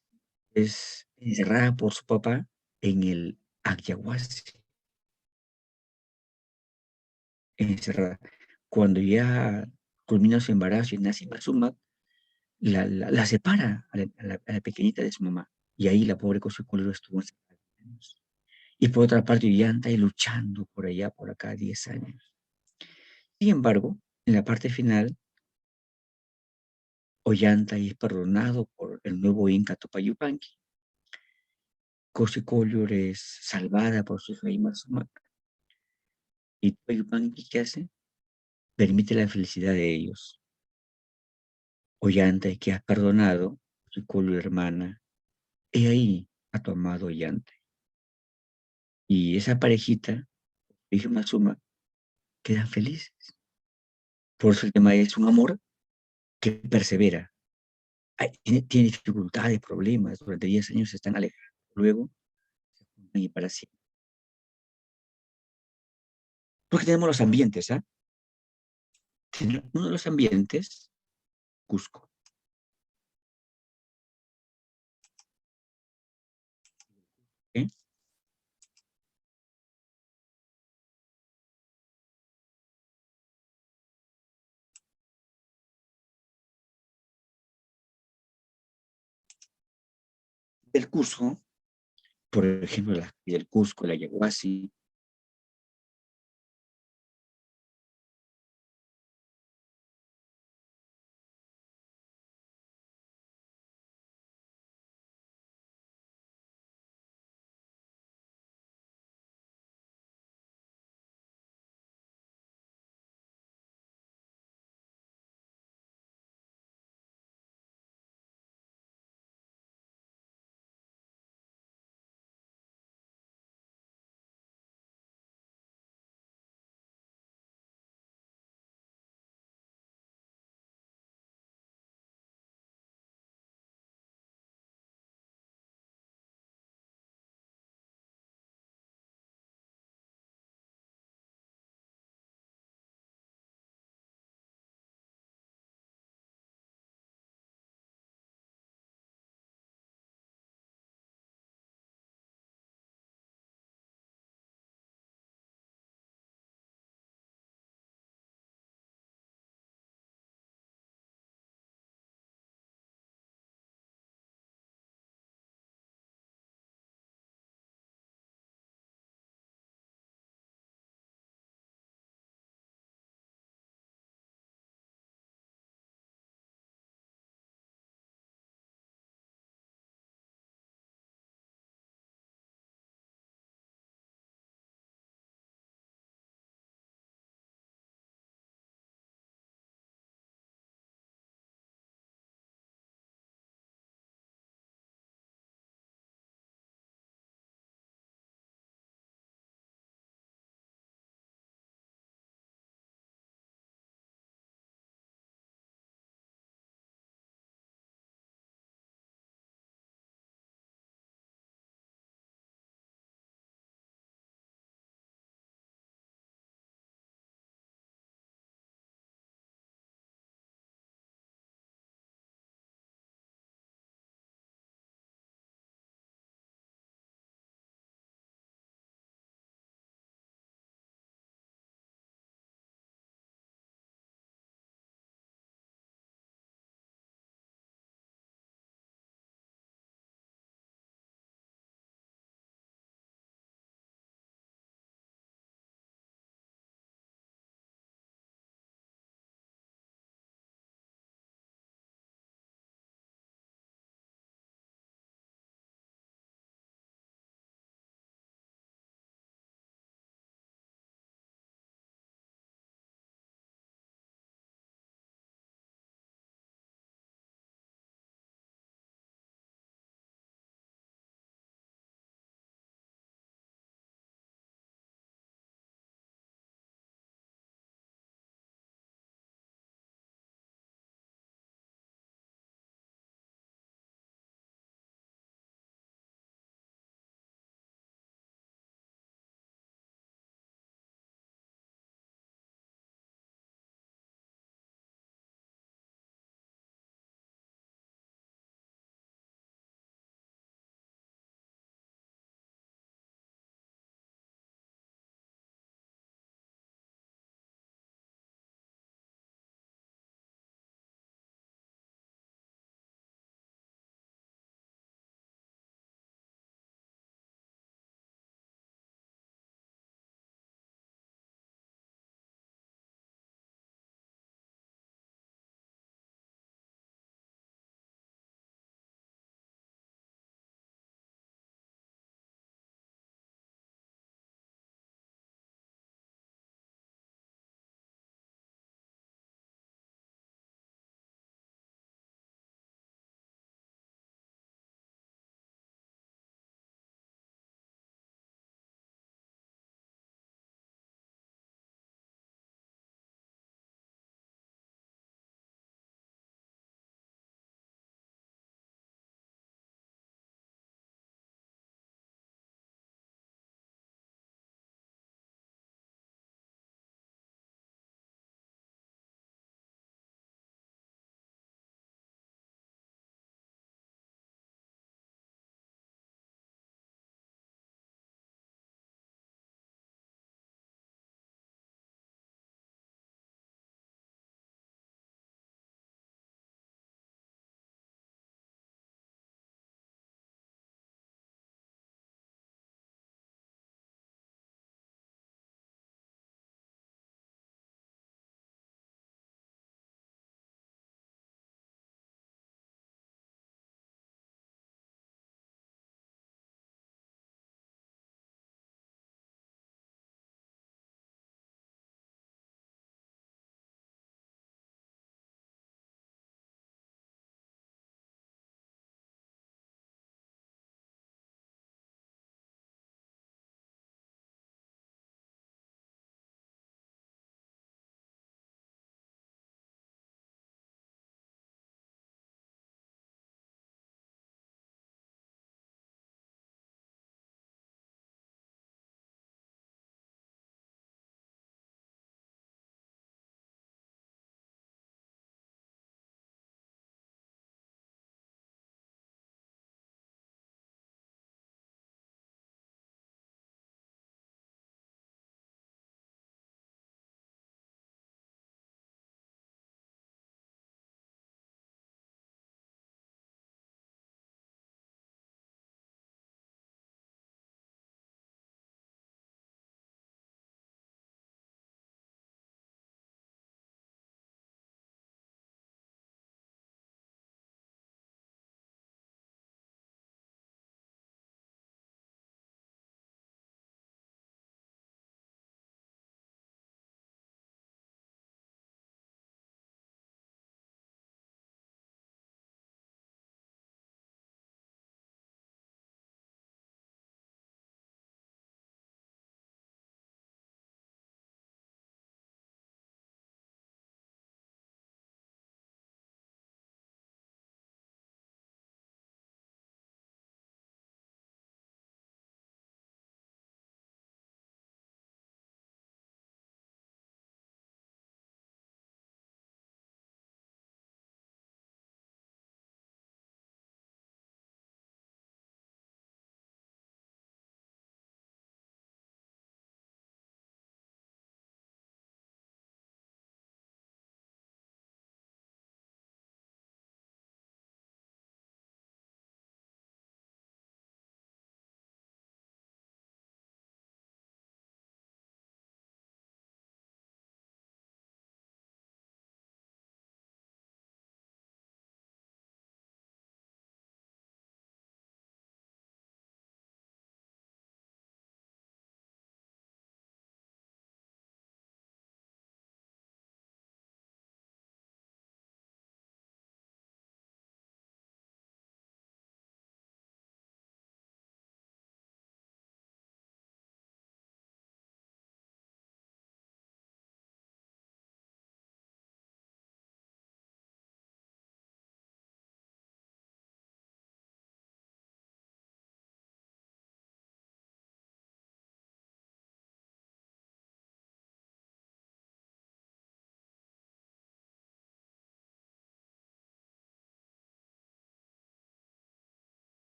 es encerrada por su papá en el Ayahuasca, encerrada. Cuando ya culmina su embarazo y nace Mazuma, la separa a la pequeñita de su mamá. Y ahí la pobre Cosicolor estuvo encerrada años. Y por otra parte, Ollanta y luchando por allá, por acá, 10 años. Sin embargo, en la parte final, Ollanta es perdonado por el nuevo Inca Topayupanqui. Cosicolor es salvada por su rey Mazuma. Y Topayupanqui, ¿qué hace? Permite la felicidad de ellos. Ollanta, que has perdonado, Cosicolor hermana, he ahí a tu amado Ollanta. Y esa parejita, dije Mazuma, quedan felices. Por eso el tema es un amor que persevera. Tiene dificultades, problemas, durante 10 años se están alejando. Luego, se juntan y para siempre. Porque tenemos los ambientes, ¿ah? Uno de los ambientes, Cusco. ¿Eh? Del Cusco, por ejemplo, del Cusco, la Yaguasi,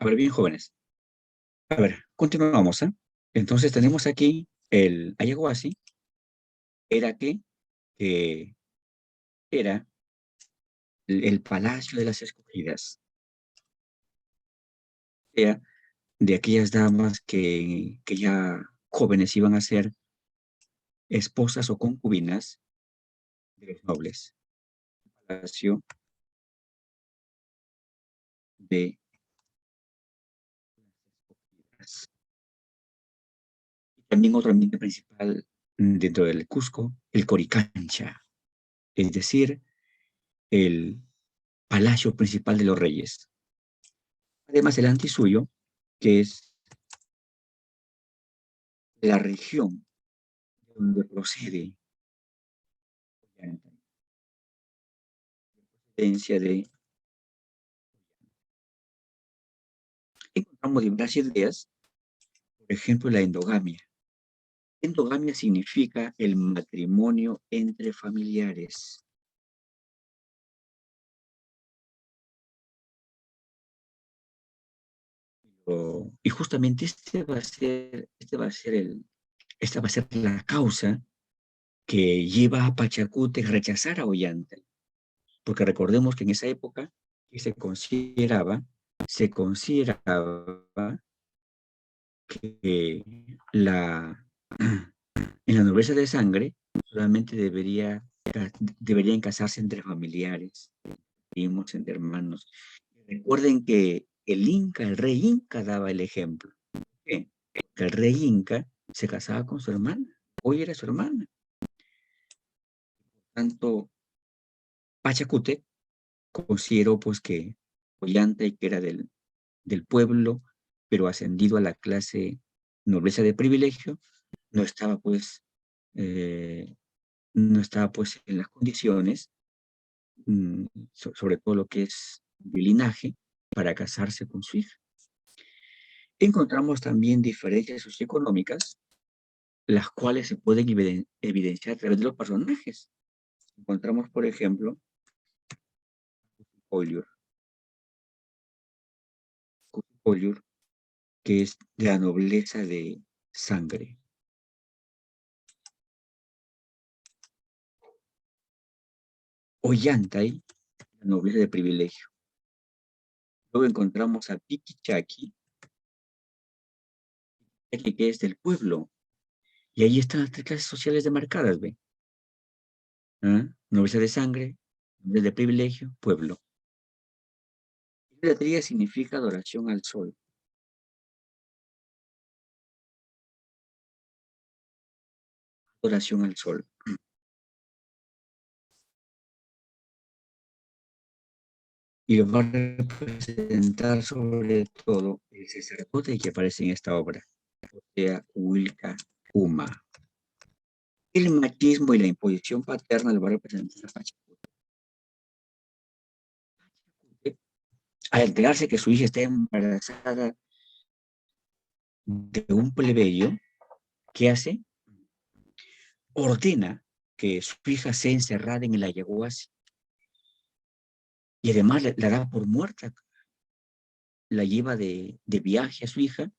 A ver, bien jóvenes. A ver, continuamos, ¿ah? Entonces tenemos aquí el Ayahuasí, era que era el Palacio de las Escogidas, era de aquellas damas que ya jóvenes iban a ser esposas o concubinas de los nobles. Palacio de las Escogidas. También otro ambiente principal dentro del Cusco, el Coricancha, es decir, el palacio principal de los reyes. Además, el Antisuyo, que es la región donde procede la procedencia de... Encontramos diversas ideas, por ejemplo, la endogamia. Endogamia significa el matrimonio entre familiares. Y justamente esta va a ser la causa que lleva a Pachacútec a rechazar a Ollanta. Porque recordemos que en esa época se consideraba que en la nobleza de sangre solamente deberían casarse entre familiares, primos, entre hermanos. Recuerden que el rey Inca daba el ejemplo. ¿Por qué? Que el rey Inca se casaba con su hermana, hoy era su hermana. Tanto Pachacútec consideró pues que Ollantay, que era del pueblo, pero ascendido a la clase nobleza de privilegio, no estaba pues, eh, no estaba pues en las condiciones, sobre todo lo que es de linaje, para casarse con su hija. Encontramos también diferencias socioeconómicas, las cuales se pueden evidenciar a través de los personajes. Encontramos, por ejemplo, Ollur, Ollur, que es de la nobleza de sangre. Ollantay, la nobleza de privilegio. Luego encontramos a Piquichaqui, que es del pueblo. Y ahí están las tres clases sociales demarcadas, ¿ve? ¿Ah? Nobleza de sangre, nobleza de privilegio, pueblo. Idolatría significa adoración al sol. Adoración al sol. Y lo va a representar sobre todo el sacerdote que aparece en esta obra, o sea, Huilca Uma. El machismo y la imposición paterna lo va a representar a Pachacútec. Al enterarse que su hija está embarazada de un plebeyo, ¿qué hace? Ordena que su hija sea encerrada en el ayahuasca y además la da por muerta. La lleva de viaje a su hija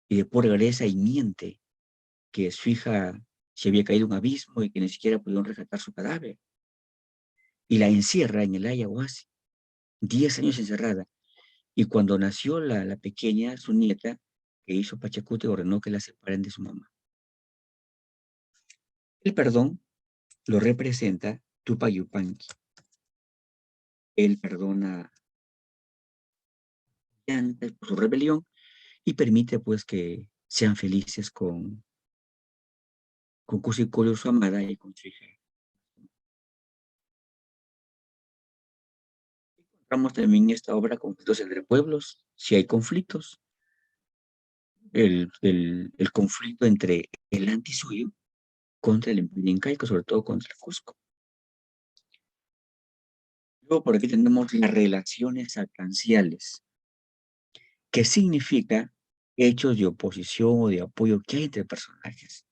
y después regresa y miente que su hija se había caído en un abismo y que ni siquiera pudieron rescatar su cadáver. Y la encierra en el ayahuasca, 10 años encerrada. Y cuando nació la pequeña, su nieta, que hizo Pachacute, ordenó que la separen de su mamá. El perdón lo representa Tupac Yupanqui. Él perdona por su rebelión y permite pues que sean felices con Cusicoyo, su amada, y con su hija. Encontramos también esta obra conflictos entre pueblos, si hay conflictos, el conflicto entre el antisuyo contra el imperio incaico, sobre todo contra el Cusco. Luego por aquí tenemos las relaciones alcanciales, que significa hechos de oposición o de apoyo que hay entre personajes.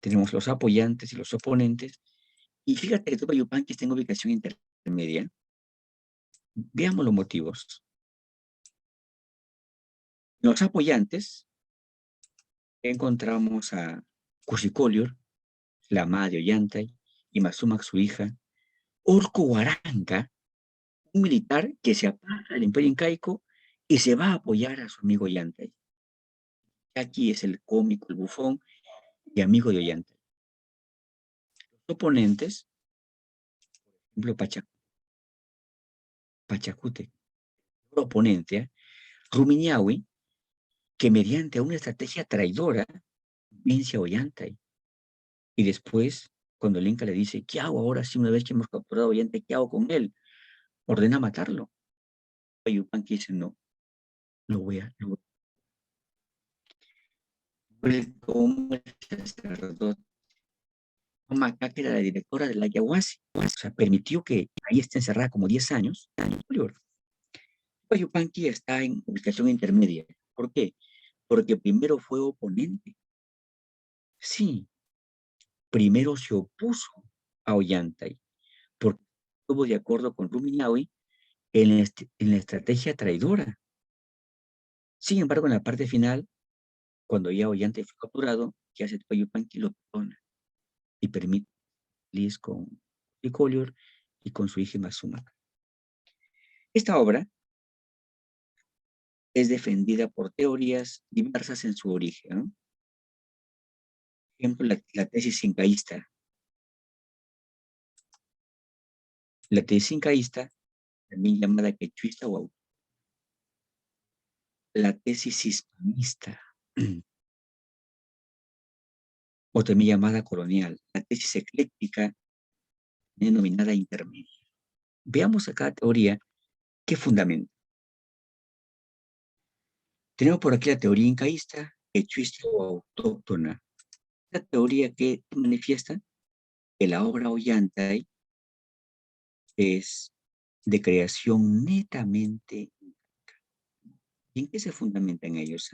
Tenemos los apoyantes y los oponentes, y fíjate que Tupac Yupanqui está en ubicación intermedia. Veamos los motivos. Los apoyantes encontramos a Cuchicolior, la madre de Ollantay, y Mazumac, su hija, Orco Huaranca, un militar que se aparta del imperio incaico y se va a apoyar a su amigo Ollantay. Aquí es el cómico, el bufón y amigo de Ollantay. Los oponentes, por ejemplo, Pachacute, el oponente, Rumiñahui, que mediante una estrategia traidora vence a Ollantay. Y después, cuando el Inca le dice, ¿qué hago ahora si una vez que hemos capturado a Ollantay, qué hago con él? Ordena matarlo. Yupanqui dice, no, lo voy a como el sacerdote. Maca, que era la directora de la Yahuasi, o sea, permitió que ahí esté encerrada como 10 años. Yupanqui está en ubicación intermedia. ¿Por qué? Porque primero fue oponente. Sí, primero se opuso a Ollantay, porque estuvo de acuerdo con Rumiñahui en la estrategia traidora. Sin embargo, en la parte final, cuando ya Ollantay fue capturado, ¿qué hace Yupanqui? Lo perdona y permite feliz con Licolior y con su hija Mazumac. Esta obra es defendida por teorías diversas en su origen, ¿no? Por ejemplo, la tesis incaísta. La tesis incaísta, también llamada quechuista o la tesis hispanista, o también llamada colonial, la tesis ecléctica, denominada intermedia. Veamos acá teoría que fundamenta. Tenemos por aquí la teoría incaísta, quechuista o autóctona. La teoría que manifiesta que la obra Ollantay es de creación netamente. ¿Y en qué se fundamentan ellos?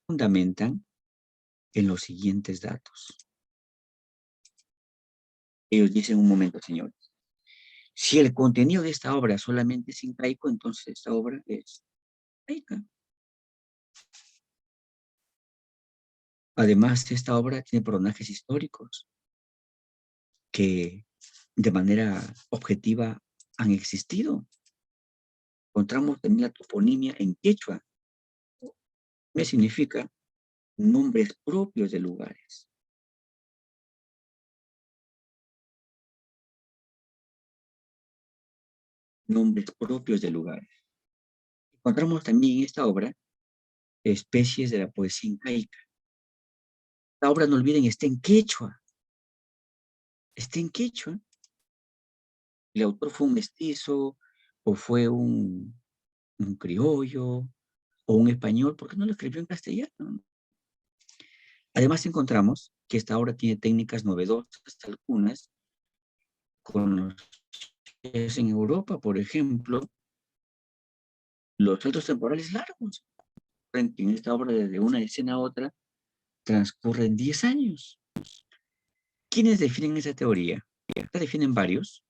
Fundamentan en los siguientes datos. Ellos dicen un momento, señores. Si el contenido de esta obra solamente es incaico, entonces esta obra es incaica. Además, esta obra tiene personajes históricos que de manera objetiva han existido. Encontramos también la toponimia en quechua, que significa nombres propios de lugares. Nombres propios de lugares. Encontramos también en esta obra especies de la poesía incaica. La obra, no olviden, está en quechua. Está en quechua. El autor fue un mestizo o fue un criollo o un español, ¿por qué no lo escribió en castellano? Además encontramos que esta obra tiene técnicas novedosas, algunas, con los que es en Europa, por ejemplo, los saltos temporales largos. En esta obra, desde una escena a otra, transcurren 10 años. ¿Quiénes definen esa teoría? La definen varios.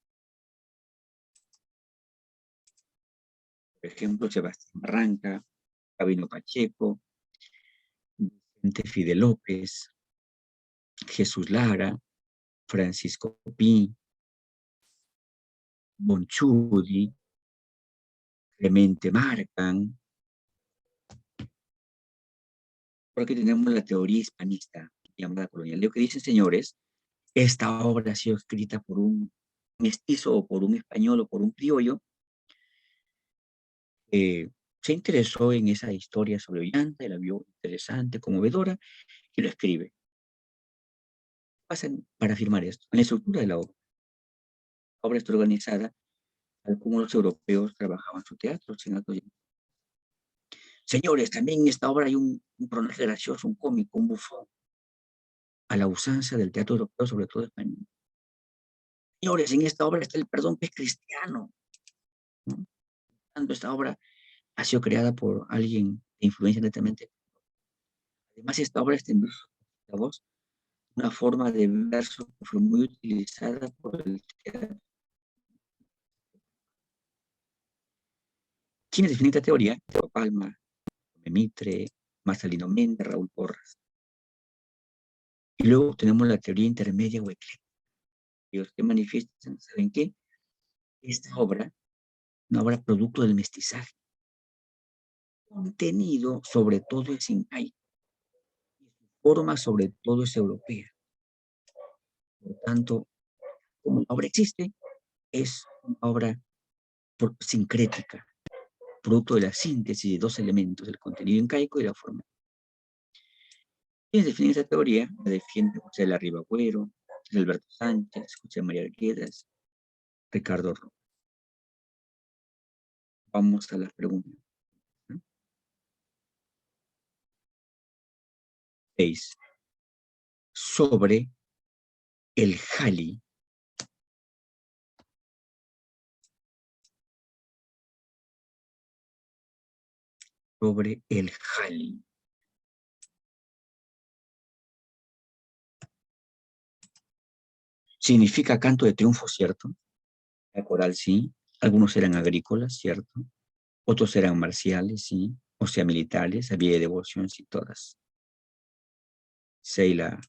Por ejemplo, Sebastián Barranca, Gabino Pacheco, Vicente Fide López, Jesús Lara, Francisco Pi, Bonchudi, Clemente Marcan. Porque tenemos la teoría hispanista llamada colonial. Lo que dicen, señores, esta obra ha sido escrita por un mestizo o por un español o por un criollo. Se interesó en esa historia sobre Ollanta, la vio interesante, conmovedora, y lo escribe. Pasan para afirmar esto. En la estructura de la obra está organizada tal como los europeos trabajaban su teatro. Señores, también en esta obra hay un personaje gracioso, un cómico, un bufón, a la usanza del teatro europeo, sobre todo español. Señores, en esta obra está el perdón que es cristiano, ¿no? Tanto esta obra ha sido creada por alguien de influencia netamente. Además, esta obra está en verso, una forma de verso que fue muy utilizada por el teatro. ¿Quiénes definen esta teoría? Teo Palma, Mitre, Marcelino Méndez, Raúl Porras. Y luego tenemos la teoría intermedia o ecléctica. Los que manifiestan, ¿saben qué? Esta obra, una obra producto del mestizaje, contenido sobre todo es incaico, forma sobre todo es europea. Por tanto, como la obra existe, es una obra sincrética, producto de la síntesis de dos elementos, el contenido incaico y la forma. Quienes definen esta teoría la defiende José Larriba Agüero, Alberto Sánchez, José María Arguedas, Ricardo Rojas. Vamos a las preguntas. 6. Sobre el Jali. Sobre el Jali. Significa canto de triunfo, ¿cierto? La coral, sí. Algunos eran agrícolas, ¿cierto? Otros eran marciales, sí. O sea, militares. Había devoción, sí, todas. 6. La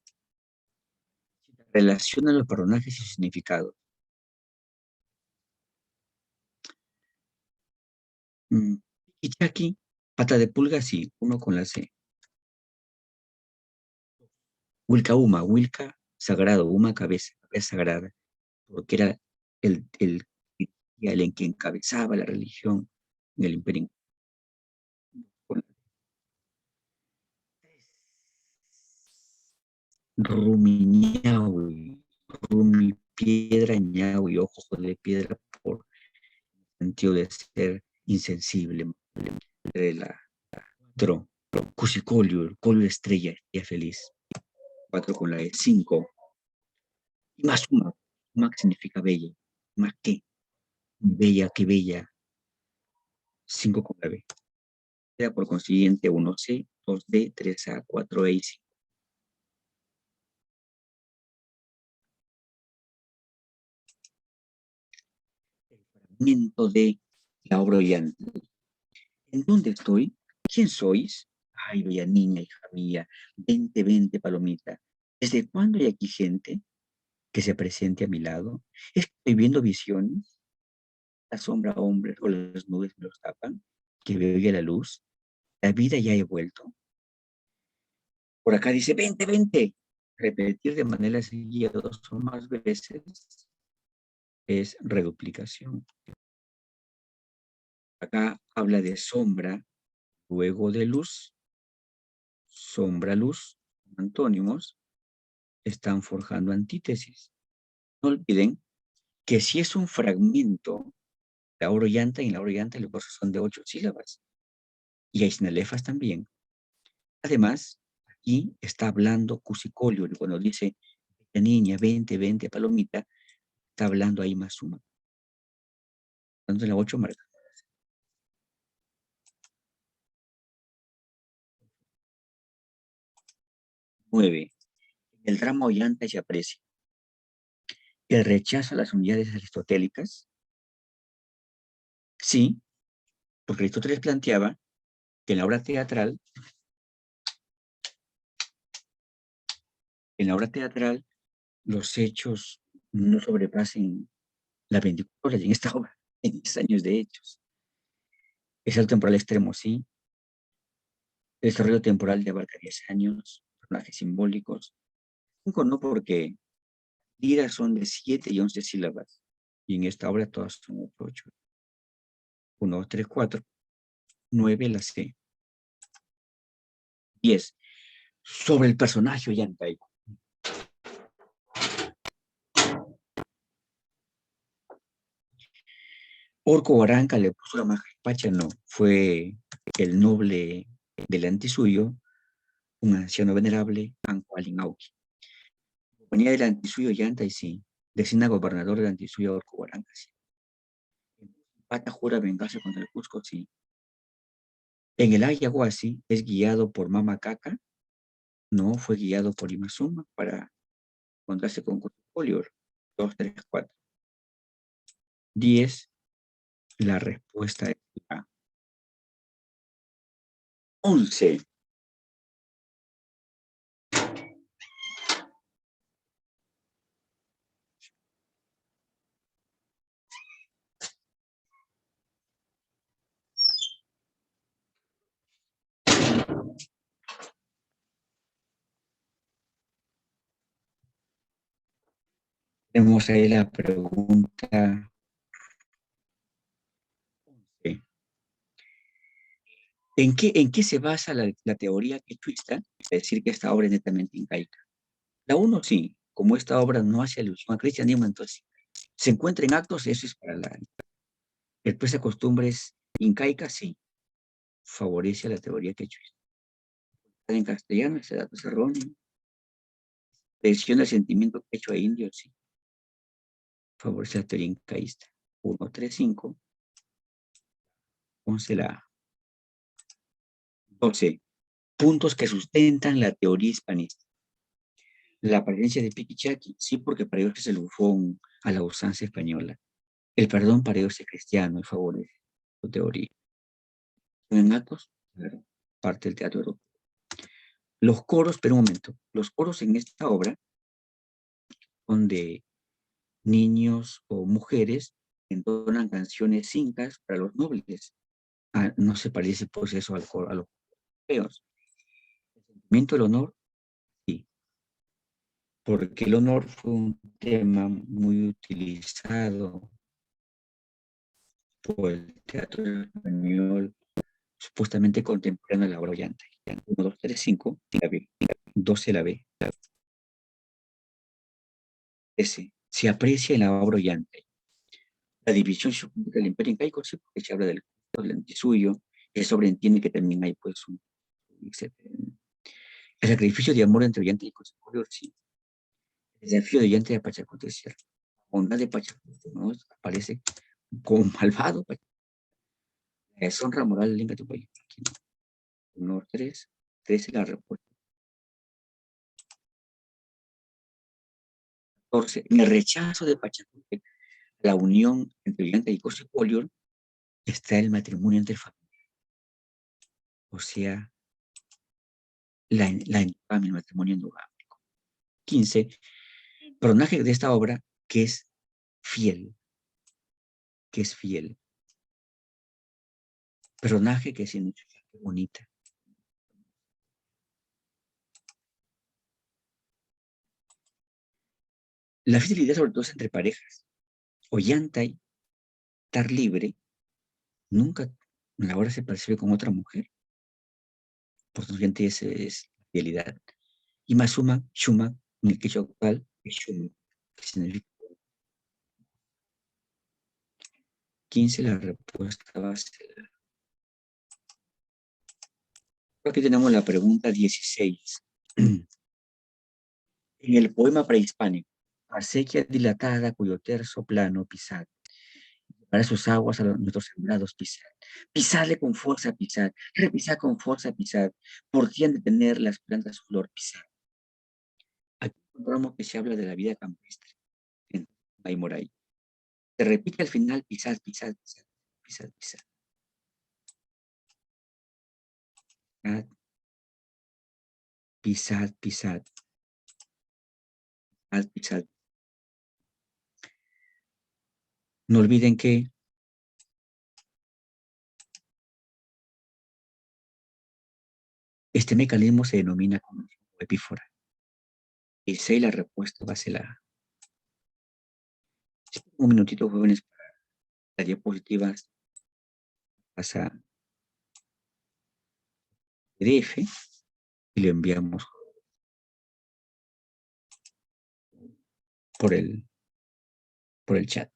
relaciona los personajes y su significado. Ichaki, pata de pulga, sí. Uno con la C. Wilca Uma, Wilca sagrado, Uma cabeza, cabeza sagrada. Porque era el en que encabezaba la religión en el imperio. Rumiñahui, Rumi piedra, ñahui, ojo de piedra por sentido de ser insensible. De la 4, Cusicolio, colio estrella, estrella feliz. 4 con la E. 5, y más uma, uma que significa bella, más que, bella, que bella. 5 con la B. Queda por consiguiente 1C, 2D, 3A, 4E y 5. El fragmento de la obra oyente. ¿En dónde estoy? ¿Quién sois? Ay, bella niña, hija mía, vente, vente, palomita. ¿Desde cuándo hay aquí gente que se presente a mi lado? ¿Estoy viendo visiones? ¿La sombra, hombres o las nubes me los tapan? ¿Que veo ya la luz? ¿La vida ya he vuelto? Por acá dice, vente, vente. Repetir de manera seguida 2 o más veces es reduplicación. Acá habla de sombra, luego de luz, sombra, luz, antónimos, están forjando antítesis. No olviden que si es un fragmento, la orollanta y en la orollanta los versos son de 8 sílabas. Y hay sinalefas también. Además, aquí está hablando Cusicolio, cuando dice, la niña, vente, vente, palomita, está hablando ahí más suma. Entonces la 8 marca. 9. El drama Ollanta se aprecia. El rechazo a las unidades aristotélicas. Sí, porque Aristóteles planteaba que en la obra teatral, los hechos no sobrepasen las 24 horas, y en esta obra, en 10 años de hechos. El salto temporal extremo, sí. El desarrollo temporal de abarca 10 años, personajes simbólicos. 5 no, porque liras son de 7 y 11 sílabas, y en esta obra todas son 8. 1, 2, 3, 4. 9 la C. 10. Sobre el personaje Ollantayco. Orco Barranca le puso la majapacha, no. Fue el noble del Antisuyo, un anciano venerable, Ancualinauqui. Venía del Antisuyo Ollanta y sí, designa gobernador del Antisuyo Orco Barranca, sí. Pata jura vengarse contra el Cusco, sí. En el Ayahuasi es guiado por Mama Caca, no, fue guiado por Imazuma para encontrarse con Cusipolior. 2, 3, 4. 10. La respuesta es A. 11. Tenemos ahí la pregunta 11. ¿En qué se basa la teoría quechuista para decir que esta obra es netamente incaica? La uno sí, como esta obra no hace alusión al cristianismo, entonces se encuentra en actos, eso es para la expresa costumbres incaicas, sí, favorece a la teoría quechuista. En castellano, ese dato es erróneo. Versión del sentimiento quechua indio, sí, favorece la teoría incaísta. 1, 3, 5, 11 la A. 12. Puntos que sustentan la teoría hispanista. La presencia de Piquichaki, sí, porque para ellos es el bufón a la usanza española. El perdón para ellos es cristiano y favorece su teoría. En actos, claro, parte del teatro europeo. Los coros, pero un momento, los coros en esta obra son de niños o mujeres que entonan canciones incas para los nobles. Ah, no se parece pues eso a los europeos. El sentimiento del honor, sí, porque el honor fue un tema muy utilizado por el teatro español, supuestamente contemporáneo a la obra Ollanta. 1, 2, 3, 5, la B. 12 la B. S. Se aprecia en la obra Ollanta la división geopolítica del imperio incaico, sí, porque se habla del antisuyo, y se sobreentiende que también hay pues etcétera. El sacrificio de amor entre Ollanta y Coatzacoalcos, sí. El desafío de Ollanta y Pachacuti es cierto. La bondad de Pachacuti, ¿no? Aparece como malvado. La deshonra moral del Inca Tupac. 1, 3, 3 es la respuesta. 14. En el rechazo de Pachacuti, la unión entre Ollanta y Coatzacoalcos está el matrimonio entre familias. O sea, la endogamia, el matrimonio endogámico. 15. Personaje de esta obra que es fiel, que es fiel. Personaje que significa bonita. La fidelidad sobre todo es entre parejas. Ollantay, estar libre, nunca en la obra se percibe con otra mujer. Por consiguiente, ese es fidelidad. Y Masuma, Shuma, en el quechua actual, es Shuma, que significa 15, la respuesta va a ser. Aquí tenemos la pregunta 16. En el poema prehispánico, acequia dilatada cuyo terzo plano pisad, para sus aguas a nuestros sembrados pisad. Pisadle con fuerza, pisad. Repisad con fuerza, pisad. Por ti han de tener las plantas su flor, pisad. Aquí encontramos que se habla de la vida campestre en Aymoray. Se repite al final, pisad, pisad, pisad, pisad, pisad. Pisad, pisad, pisad, pisad. No olviden que este mecanismo se denomina como epífora. Y si la respuesta va a ser la. Un minutito, jóvenes, para las diapositivas. Pasa PDF y lo enviamos por el chat.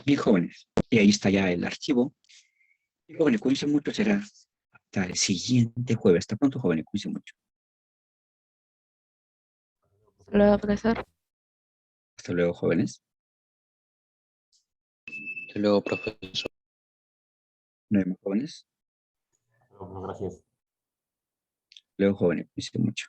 Bien, jóvenes. Y ahí está ya el archivo. Y jóvenes, cuídense mucho. Será hasta el siguiente jueves. Hasta pronto, jóvenes. Cuídense mucho. Luego, profesor. Hasta luego, jóvenes. Hasta luego, profesor. Nos vemos, jóvenes. Bueno, gracias. Luego, jóvenes. Cuídense mucho.